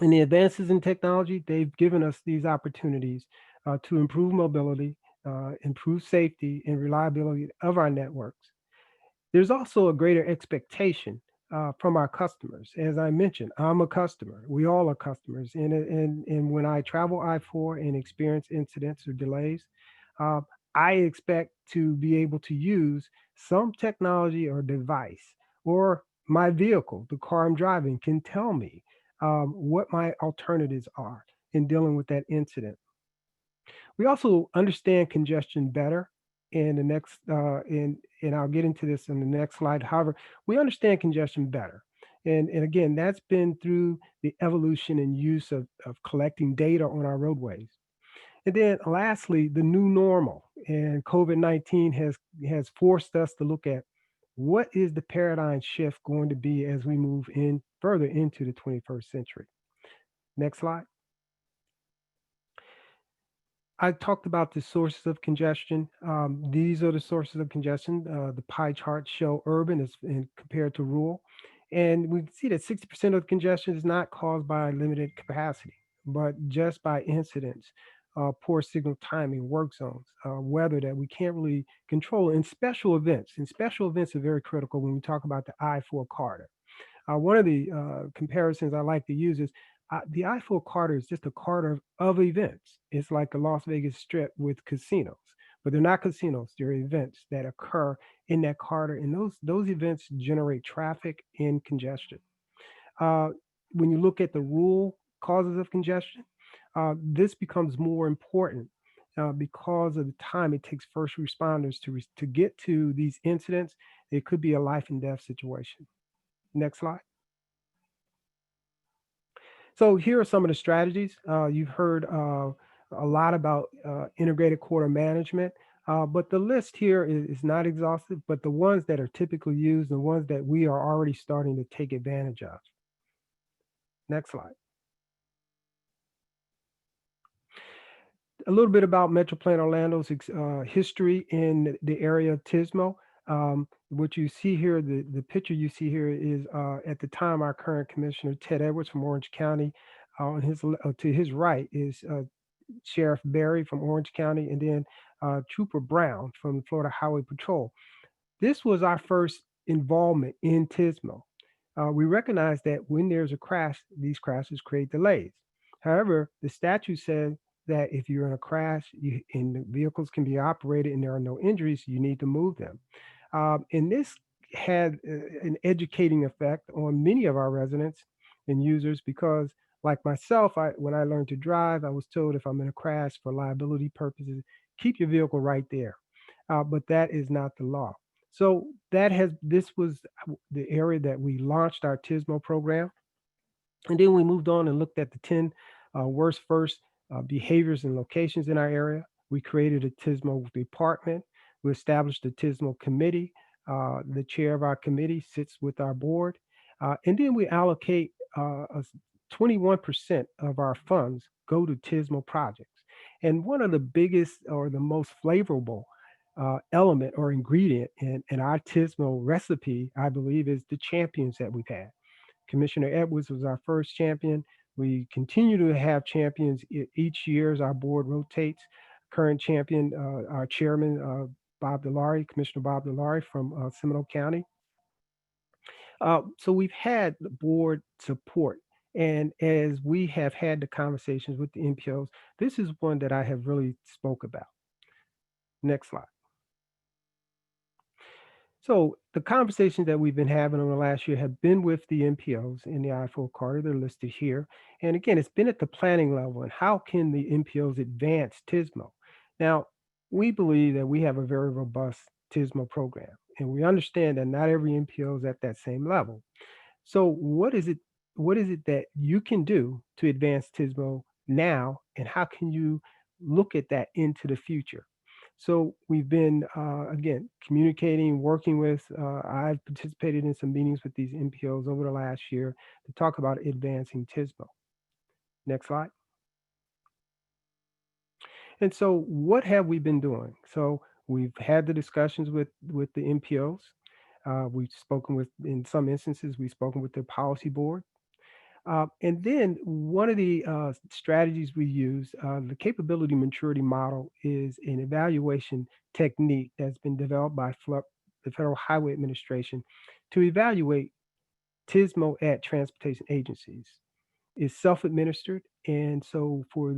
And the advances in technology, they've given us these opportunities to improve mobility, improve safety and reliability of our networks. There's also a greater expectation from our customers. As I mentioned, I'm a customer. We all are customers. And when I travel I-4 and experience incidents or delays, I expect to be able to use some technology or device, or my vehicle, the car I'm driving, can tell me what my alternatives are in dealing with that incident. We also understand congestion better. And the next, and I'll get into this in the next slide. However, we understand congestion better. And again, that's been through the evolution and use of collecting data on our roadways. And then lastly, the new normal, and COVID-19 has forced us to look at what is the paradigm shift going to be as we move in further into the 21st century. Next slide. I talked about the sources of congestion. These are the sources of congestion. The pie charts show urban as compared to rural. And we can see that 60% of congestion is not caused by limited capacity, but just by incidents, poor signal timing, work zones, weather that we can't really control, and special events. And special events are very critical when we talk about the I-4 corridor. One of the comparisons I like to use is the I-4 corridor is just a corridor of events. It's like a Las Vegas Strip with casinos, but they're not casinos. They're events that occur in that corridor, and those events generate traffic and congestion. When you look at the rural causes of congestion, this becomes more important because of the time it takes first responders to get to these incidents. It could be a life and death situation. Next slide. So here are some of the strategies. You've heard a lot about integrated corridor management, but the list here is not exhaustive, but the ones that are typically used, the ones that we are already starting to take advantage of. Next slide. A little bit about Metroplan Orlando's history in the area of TISMO. What you see here, the picture you see here is at the time our current commissioner, Ted Edwards from Orange County. On to his right is Sheriff Berry from Orange County, and then Trooper Brown from the Florida Highway Patrol. This was our first involvement in TISMO. We recognize that when there's a crash, these crashes create delays. However, the statute says that if you're in a crash and the vehicles can be operated and there are no injuries, you need to move them. And this had an educating effect on many of our residents and users because, like myself, when I learned to drive, I was told if I'm in a crash for liability purposes, keep your vehicle right there. But that is not the law. So this was the area that we launched our TSMO program. And then we moved on and looked at the 10 worst first behaviors and locations in our area. We created a TSMO department. We established a TSMO committee. The chair of our committee sits with our board. And then we allocate 21% of our funds go to TSMO projects. And one of the biggest or the most flavorful element or ingredient in our TSMO recipe, I believe, is the champions that we've had. Commissioner Edwards was our first champion. We continue to have champions each year as our board rotates. Current champion, our chairman, Bob DeLaury, Commissioner Bob DeLaury from Seminole County. So we've had the board support. And as we have had the conversations with the MPOs, this is one that I have really spoke about. Next slide. So the conversations that we've been having over the last year have been with the MPOs in the I-4 corridor. They're listed here. And again, it's been at the planning level. And how can the MPOs advance TSMO? Now, we believe that we have a very robust TSMO program. And we understand that not every MPO is at that same level. So what is it that you can do to advance TSMO now? And how can you look at that into the future? So we've been, again, communicating, working with, I've participated in some meetings with these MPOs over the last year to talk about advancing TSMO. Next slide. And so what have we been doing? So we've had the discussions with the MPOs. We've spoken with, in some instances, we've spoken with their policy board. And then one of the strategies we use, the capability maturity model, is an evaluation technique that's been developed by the Federal Highway Administration to evaluate TSMO at transportation agencies. It's self-administered, and so for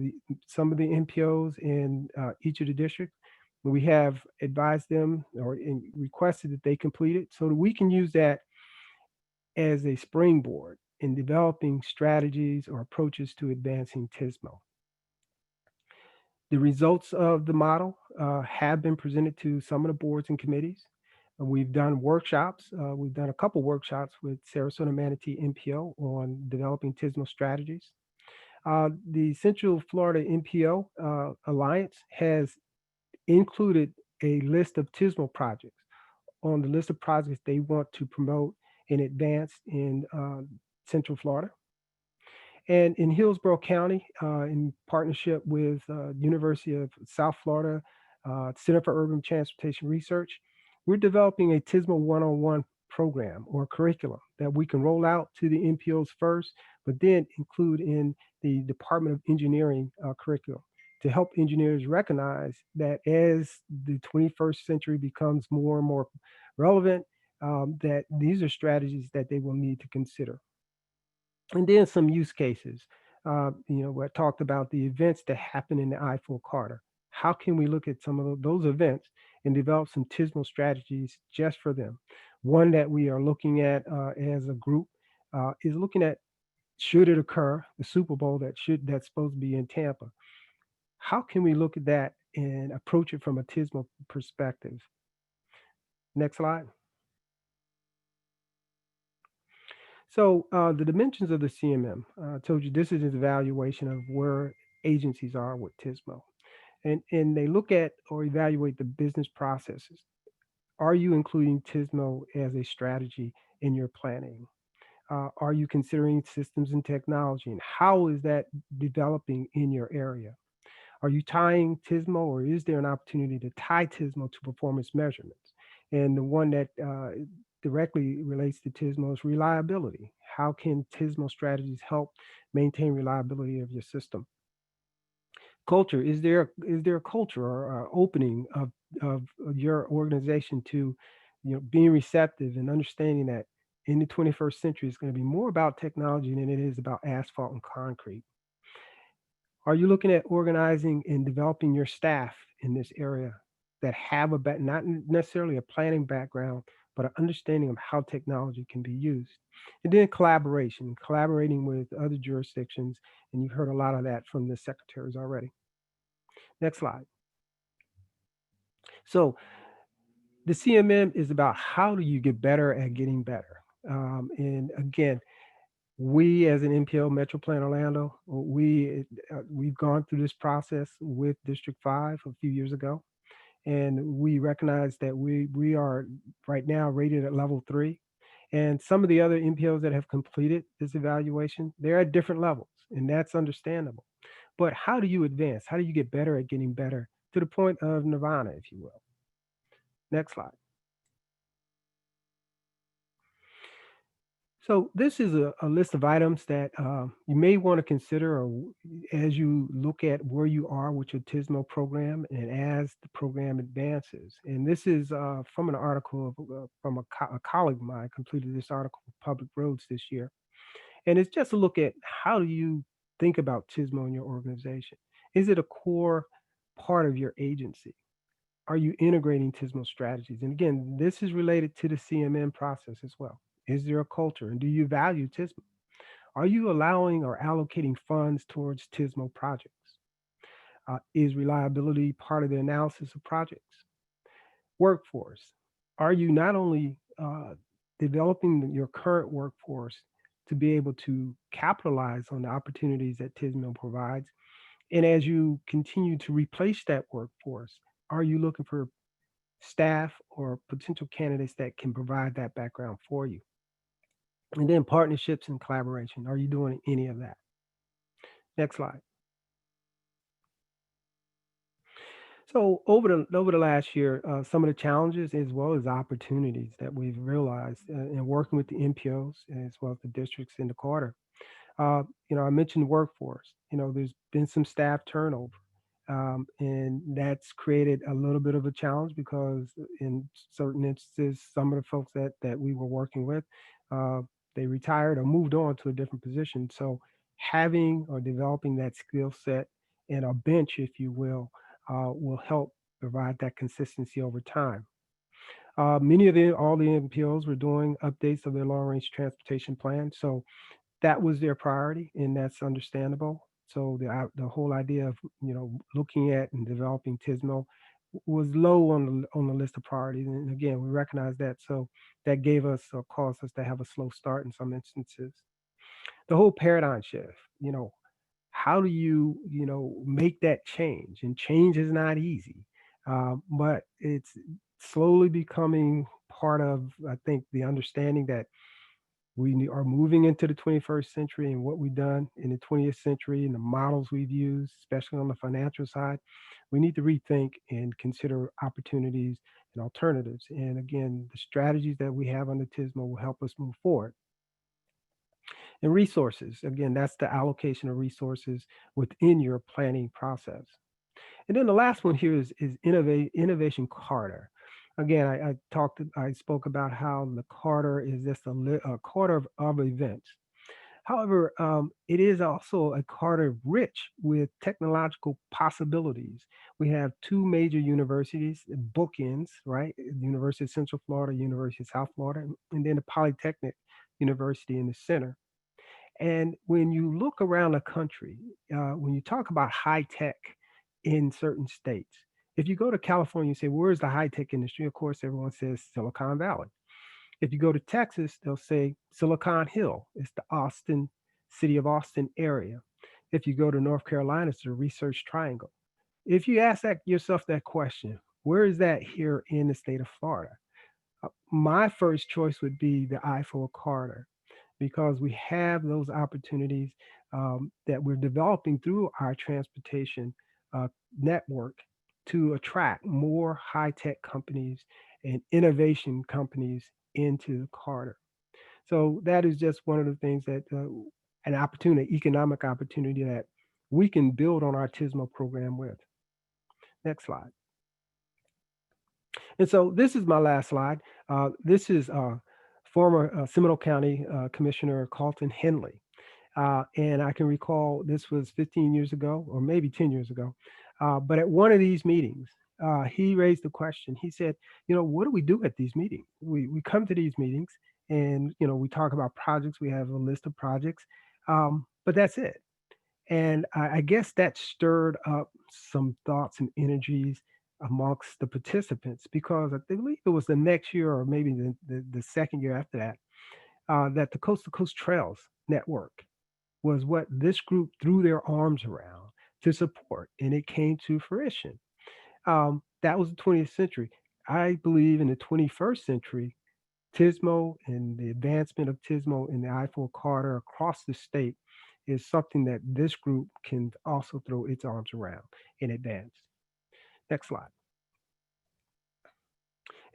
some of the MPOs in each of the districts, we have advised them or requested that they complete it so that we can use that as a springboard in developing strategies or approaches to advancing TSMO. The results of the model have been presented to some of the boards and committees. We've done workshops. We've done a couple workshops with Sarasota Manatee MPO on developing TSMO strategies. The Central Florida MPO Alliance has included a list of TSMO projects on the list of projects they want to promote and advance in Central Florida. And in Hillsborough County, in partnership with University of South Florida, Center for Urban Transportation Research, we're developing a TSMO 101 program or curriculum that we can roll out to the MPOs first, but then include in the Department of Engineering curriculum to help engineers recognize that as the 21st century becomes more and more relevant, that these are strategies that they will need to consider. And then some use cases. We talked about the events that happen in the I-4 corridor. How can we look at some of those events and develop some TSMO strategies just for them? One that we are looking at as a group is looking at, should it occur, the Super Bowl that's supposed to be in Tampa. How can we look at that and approach it from a TSMO perspective? Next slide. So the dimensions of the CMM, I told you this is an evaluation of where agencies are with TSMO. And they look at or evaluate the business processes. Are you including TSMO as a strategy in your planning? Are you considering systems and technology? And how is that developing in your area? Are you tying TSMO, or is there an opportunity to tie TSMO to performance measurements? And the one that directly relates to TSMO is reliability. How can TSMO strategies help maintain reliability of your system? Culture, is there a culture or opening of your organization to being receptive and understanding that in the 21st century it's going to be more about technology than it is about asphalt and concrete? Are you looking at organizing and developing your staff in this area that have not necessarily a planning background, but an understanding of how technology can be used? And then collaborating with other jurisdictions. And you've heard a lot of that from the secretaries already. Next slide. So the CMM is about how do you get better at getting better. And again, we as an MPO Metro Plan Orlando, we've gone through this process with District 5 a few years ago. And we recognize that we are right now rated at level 3. And some of the other MPOs that have completed this evaluation, they're at different levels, and that's understandable. But how do you advance? How do you get better at getting better to the point of nirvana, if you will? Next slide. So this is a list of items that you may want to consider as you look at where you are with your TISMO program and as the program advances. And this is from an article from a colleague of mine completed this article for Public Roads this year. And it's just a look at how do you think about TISMO in your organization? Is it a core part of your agency? Are you integrating TISMO strategies? And again, this is related to the CMM process as well. Is there a culture? And do you value TISMO? Are you allowing or allocating funds towards TISMO projects? Is reliability part of the analysis of projects? Workforce. Are you not only developing your current workforce to be able to capitalize on the opportunities that TISMO provides, and as you continue to replace that workforce, are you looking for staff or potential candidates that can provide that background for you? And then partnerships and collaboration. Are you doing any of that? Next slide. So over the last year, some of the challenges as well as opportunities that we've realized in working with the MPOs as well as the districts in the quarter. I mentioned workforce. There's been some staff turnover. And that's created a little bit of a challenge because in certain instances, some of the folks that we were working with, they retired or moved on to a different position. So having or developing that skill set and a bench, if you will help provide that consistency over time. All the MPOs were doing updates of their long-range transportation plan. So that was their priority, and that's understandable. So the whole idea of looking at and developing TISMO was low on the list of priorities. And again, we recognize that. So that gave us or caused us to have a slow start in some instances. The whole paradigm shift, how do you make that change? And change is not easy, but it's slowly becoming part of, I think, the understanding that we are moving into the 21st century, and what we've done in the 20th century and the models we've used, especially on the financial side, we need to rethink and consider opportunities and alternatives. And again, the strategies that we have under TISMO will help us move forward. And resources, again, that's the allocation of resources within your planning process. And then the last one here is Innovation Charter. Again, I spoke about how the Charter is just a quarter of events. However, it is also a Charter rich with technological possibilities. We have two major universities, bookends, right? University of Central Florida, University of South Florida, and then the Polytechnic University in the center. And when you look around the country, when you talk about high tech in certain states, if you go to California, you say, where's the high tech industry? Of course, everyone says Silicon Valley. If you go to Texas, they'll say Silicon Hill. It's the city of Austin area. If you go to North Carolina, it's the Research Triangle. If you ask yourself that question, where is that here in the state of Florida? My first choice would be the I-4 corridor, because we have those opportunities that we're developing through our transportation network to attract more high-tech companies and innovation companies into the corridor. So that is just one of the things that an opportunity, economic opportunity that we can build on our TISMO program with. Next slide. And so this is my last slide. This is former Seminole County Commissioner Carlton Henley. And I can recall this was 15 years ago, or maybe 10 years ago. But at one of these meetings, he raised the question. He said, what do we do at these meetings? We come to these meetings and, we talk about projects. We have a list of projects, but that's it. And I guess that stirred up some thoughts and energies amongst the participants, because I believe it was the next year or maybe the second year after that, that the Coast to Coast Trails Network was what this group threw their arms around to support, and it came to fruition. That was the 20th century. I believe in the 21st century, TSMO and the advancement of TSMO in the I-4 corridor across the state is something that this group can also throw its arms around and advance. Next slide.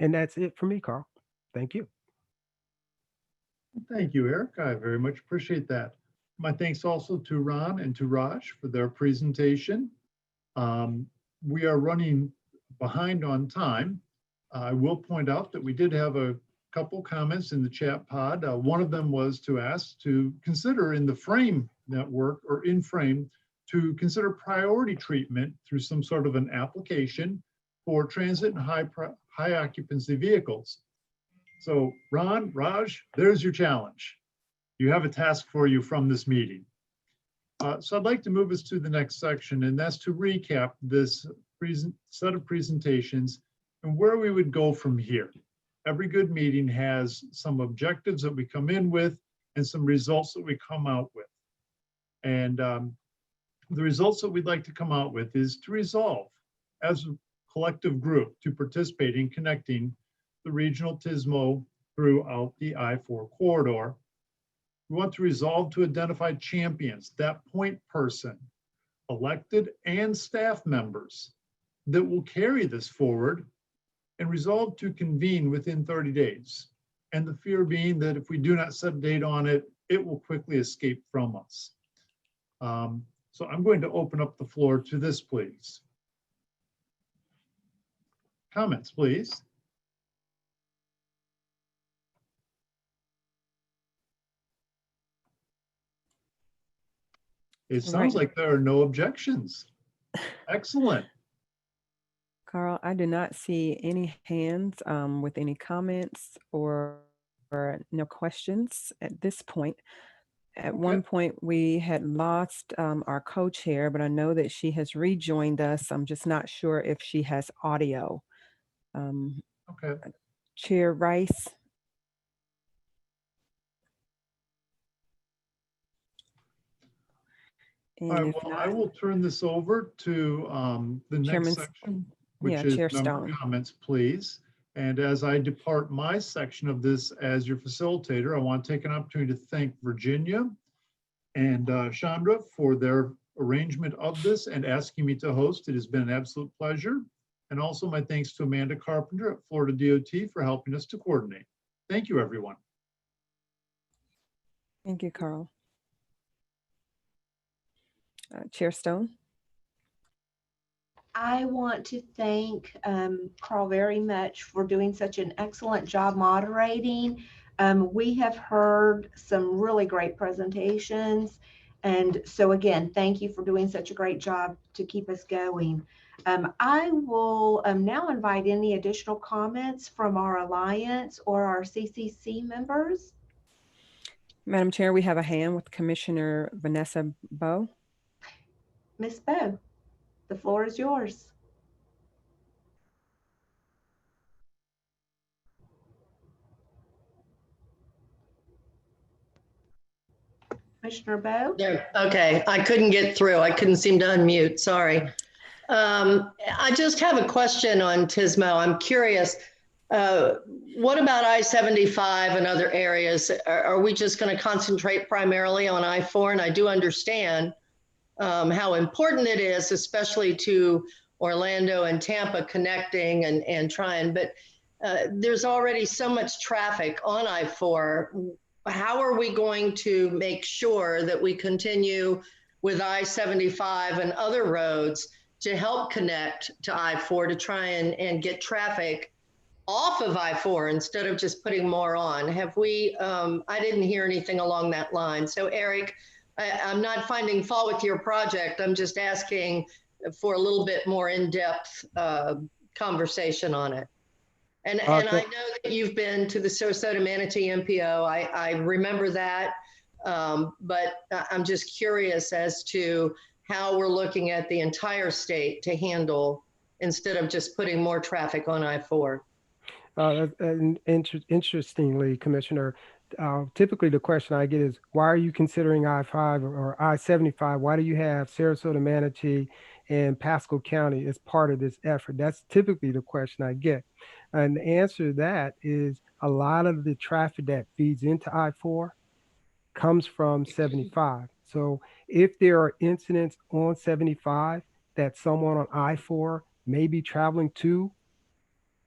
And that's it for me, Carl. Thank you. Thank you, Eric. I very much appreciate that. My thanks also to Ron and to Raj for their presentation. We are running behind on time. I will point out that we did have a couple comments in the chat pod. One of them was to ask to consider in the Frame network or in Frame to consider priority treatment through some sort of an application for transit and high occupancy vehicles. So Ron, Raj, there's your challenge. You have a task for you from this meeting. So I'd like to move us to the next section, and that's to recap this set of presentations and where we would go from here. Every good meeting has some objectives that we come in with and some results that we come out with. And the results that we'd like to come out with is to resolve as a collective group to participate in connecting the regional TSMO throughout the I-4 corridor. We want to resolve to identify champions, that point person, elected and staff members that will carry this forward, and resolve to convene within 30 days. And the fear being that if we do not set a date on it, it will quickly escape from us. So I'm going to open up the floor to this, please. Comments, please. It sounds like there are no objections. Excellent. Carl, I do not see any hands with any comments or no questions at this point. At one point, we had lost our co-chair, but I know that she has rejoined us. I'm just not sure if she has audio. Chair Rice. All right, well, I will turn this over to the next section, which is member comments, please. And as I depart my section of this as your facilitator, I want to take an opportunity to thank Virginia and Chandra for their arrangement of this and asking me to host. It has been an absolute pleasure. And also my thanks to Amanda Carpenter at Florida DOT for helping us to coordinate. Thank you, everyone. Thank you, Carl. Chair Stone. I want to thank Carl very much for doing such an excellent job moderating. We have heard some really great presentations. And so again, thank you for doing such a great job to keep us going. I will now invite any additional comments from our Alliance or our CCC members. Madam Chair, we have a hand with Commissioner Vanessa Bowe. Ms. Bowe, the floor is yours. Commissioner Bowe? There, okay, I couldn't get through. I couldn't seem to unmute, sorry. I just have a question on TSMO. I'm curious, what about I-75 and other areas? Are we just going to concentrate primarily on I-4? And I do understand how important it is, especially to Orlando and Tampa connecting and trying, but there's already so much traffic on I-4. How are we going to make sure that we continue with I-75 and other roads to help connect to I-4 to try and get traffic off of I-4 instead of just putting more on? Have we, I didn't hear anything along that line. So Eric, I'm not finding fault with your project. I'm just asking for a little bit more in-depth conversation on it. And I know that you've been to the Sarasota Manatee MPO. I remember that, but I'm just curious as to how we're looking at the entire state to handle instead of just putting more traffic on I-4? Interestingly, Commissioner, typically the question I get is, why are you considering I-5 or I-75? Why do you have Sarasota, Manatee, and Pasco County as part of this effort? That's typically the question I get. And the answer to that is a lot of the traffic that feeds into I-4 comes from 75. So if there are incidents on 75 that someone on I-4 may be traveling to,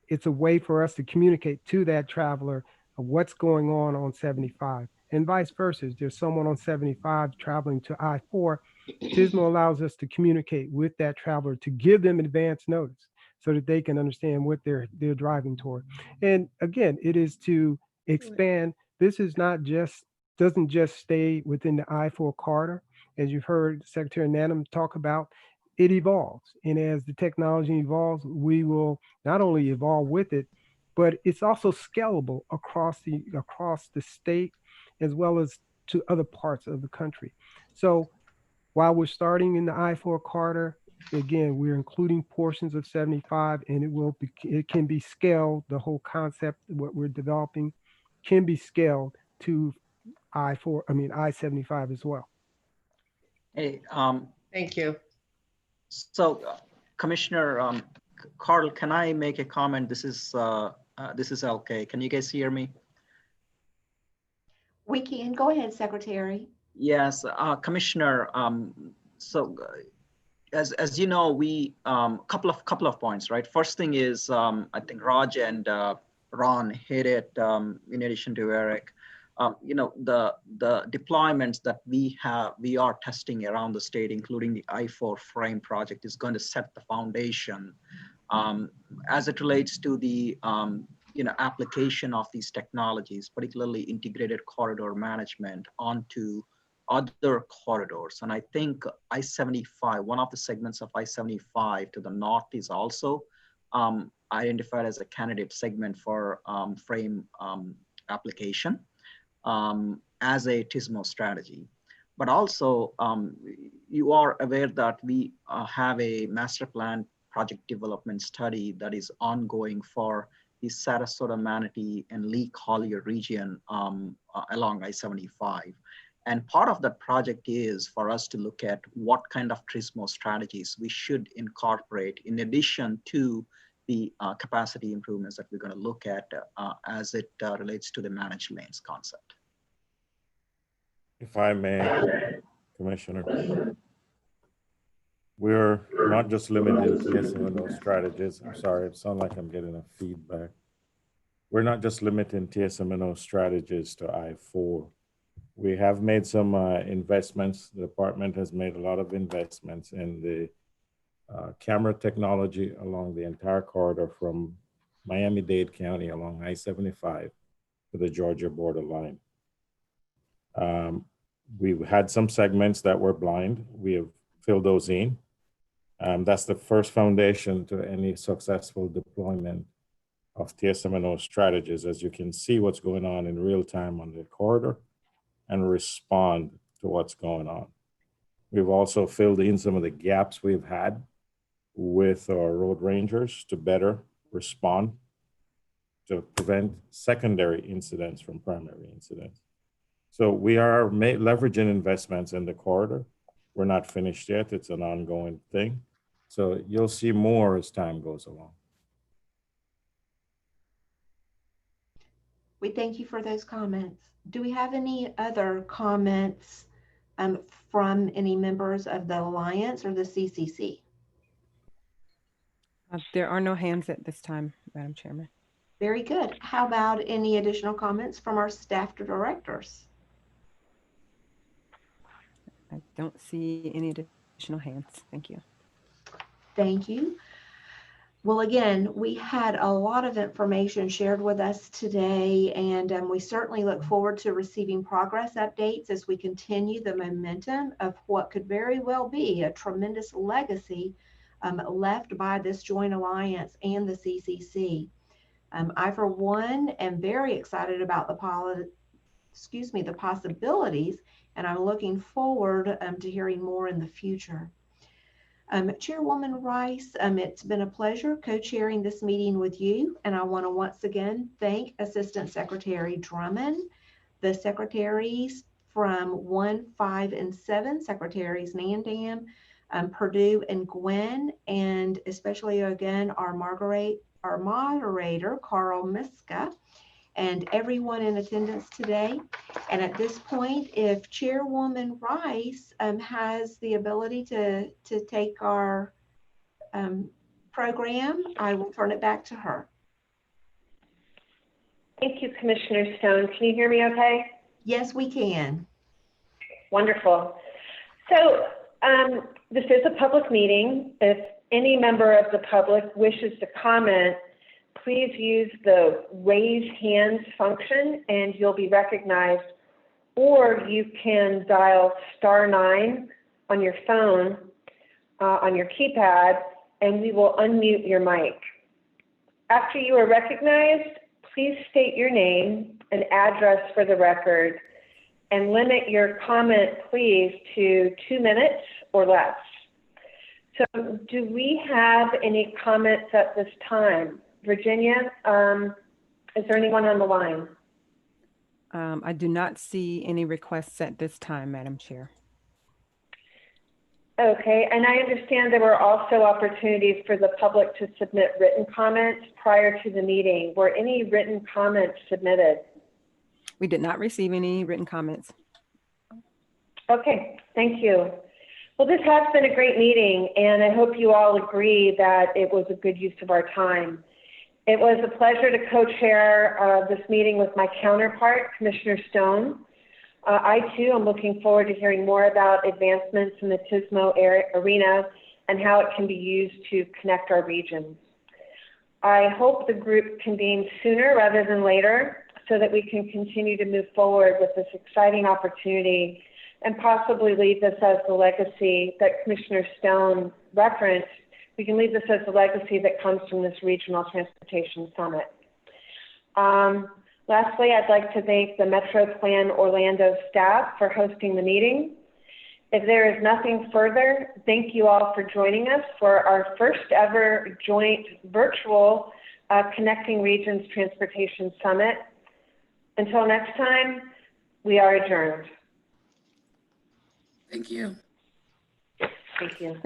it's a way for us to communicate to that traveler of what's going on 75, and vice versa. If there's someone on 75 traveling to I-4, TSMO allows us to communicate with that traveler to give them advance notice so that they can understand what they're driving toward. And again, it is to expand. This is not just, doesn't just stay within the I-4 corridor. As you've heard Secretary Nanda talk about, it evolves. And as the technology evolves, we will not only evolve with it, but it's also scalable across the state as well as to other parts of the country. So while we're starting in the I-4 corridor, again, we're including portions of 75, and it can be scaled. The whole concept, what we're developing, can be scaled to I-75 as well. Hey, thank you. So, Commissioner Carl, can I make a comment? This is LK. Can you guys hear me? We can. Go ahead, Secretary. Yes, Commissioner. As you know, we couple of points, right? First thing is, I think Raj and Ron hit it. In addition to Eric, the deployments that we are testing around the state, including the I-4 frame project, is going to set the foundation as it relates to the application of these technologies, particularly integrated corridor management onto other corridors. And I think I-75, one of the segments of I-75 to the north, is also identified as a candidate segment for frame application as a TSMO strategy. But also, you are aware that we have a master plan project development study that is ongoing for the Sarasota, Manatee, and Lee Collier region along I-75. And part of that project is for us to look at what kind of TSMO strategies we should incorporate in addition to the capacity improvements that we're going to look at as it relates to the managed lanes concept. If I may, Commissioner, we're not just limited to TSMNO strategies. I'm sorry, it sounds like I'm getting a feedback. We're not just limiting TSMNO strategies to I-4. We have made some investments. The department has made a lot of investments in the camera technology along the entire corridor from Miami-Dade County along I-75 to the Georgia borderline. We've had some segments that were blind. We have filled those in. That's the first foundation to any successful deployment of TSMNO strategies, as you can see what's going on in real time on the corridor and respond to what's going on. We've also filled in some of the gaps we've had with our road rangers to better respond to prevent secondary incidents from primary incidents. So we are leveraging investments in the corridor. We're not finished yet. It's an ongoing thing. So you'll see more as time goes along. We thank you for those comments. Do we have any other comments from any members of the Alliance or the CCC? There are no hands at this time, Madam Chairman. Very good. How about any additional comments from our staff directors? I don't see any additional hands. Thank you. Thank you. Well, again, we had a lot of information shared with us today, and we certainly look forward to receiving progress updates as we continue the momentum of what could very well be a tremendous legacy left by this joint alliance and the CCC. I, for one, am very excited about the possibilities, and I'm looking forward to hearing more in the future. Chairwoman Rice, it's been a pleasure co-chairing this meeting with you, and I want to once again thank Assistant Secretary Drummond, the secretaries from 1, 5, and 7, Secretaries Nanda, Purdue, and Guin, and especially again our moderator, Carl Miska, and everyone in attendance today. And at this point, if Chairwoman Rice has the ability to take our program, I will turn it back to her. Thank you, Commissioner Stone. Can you hear me okay? Yes, we can. Wonderful. So this is a public meeting. If any member of the public wishes to comment, please use the raise hands function and you'll be recognized, or you can dial *9 on your phone, on your keypad, and we will unmute your mic. After you are recognized, please state your name and address for the record, and limit your comment, please, to 2 minutes or less. So do we have any comments at this time? Virginia, is there anyone on the line? I do not see any requests at this time, Madam Chair. Okay, and I understand there were also opportunities for the public to submit written comments prior to the meeting. Were any written comments submitted? We did not receive any written comments. Okay, thank you. Well, this has been a great meeting, and I hope you all agree that it was a good use of our time. It was a pleasure to co-chair this meeting with my counterpart, Commissioner Stone. I too am looking forward to hearing more about advancements in the TSMO arena and how it can be used to connect our regions. I hope the group convenes sooner rather than later so that we can continue to move forward with this exciting opportunity and possibly leave this as the legacy that Commissioner Stone referenced. We can leave this as the legacy that comes from this Regional Transportation Summit. Lastly, I'd like to thank the Metro Plan Orlando staff for hosting the meeting. If there is nothing further, thank you all for joining us for our first ever joint virtual Connecting Regions Transportation Summit. Until next time, we are adjourned. Thank you. Thank you.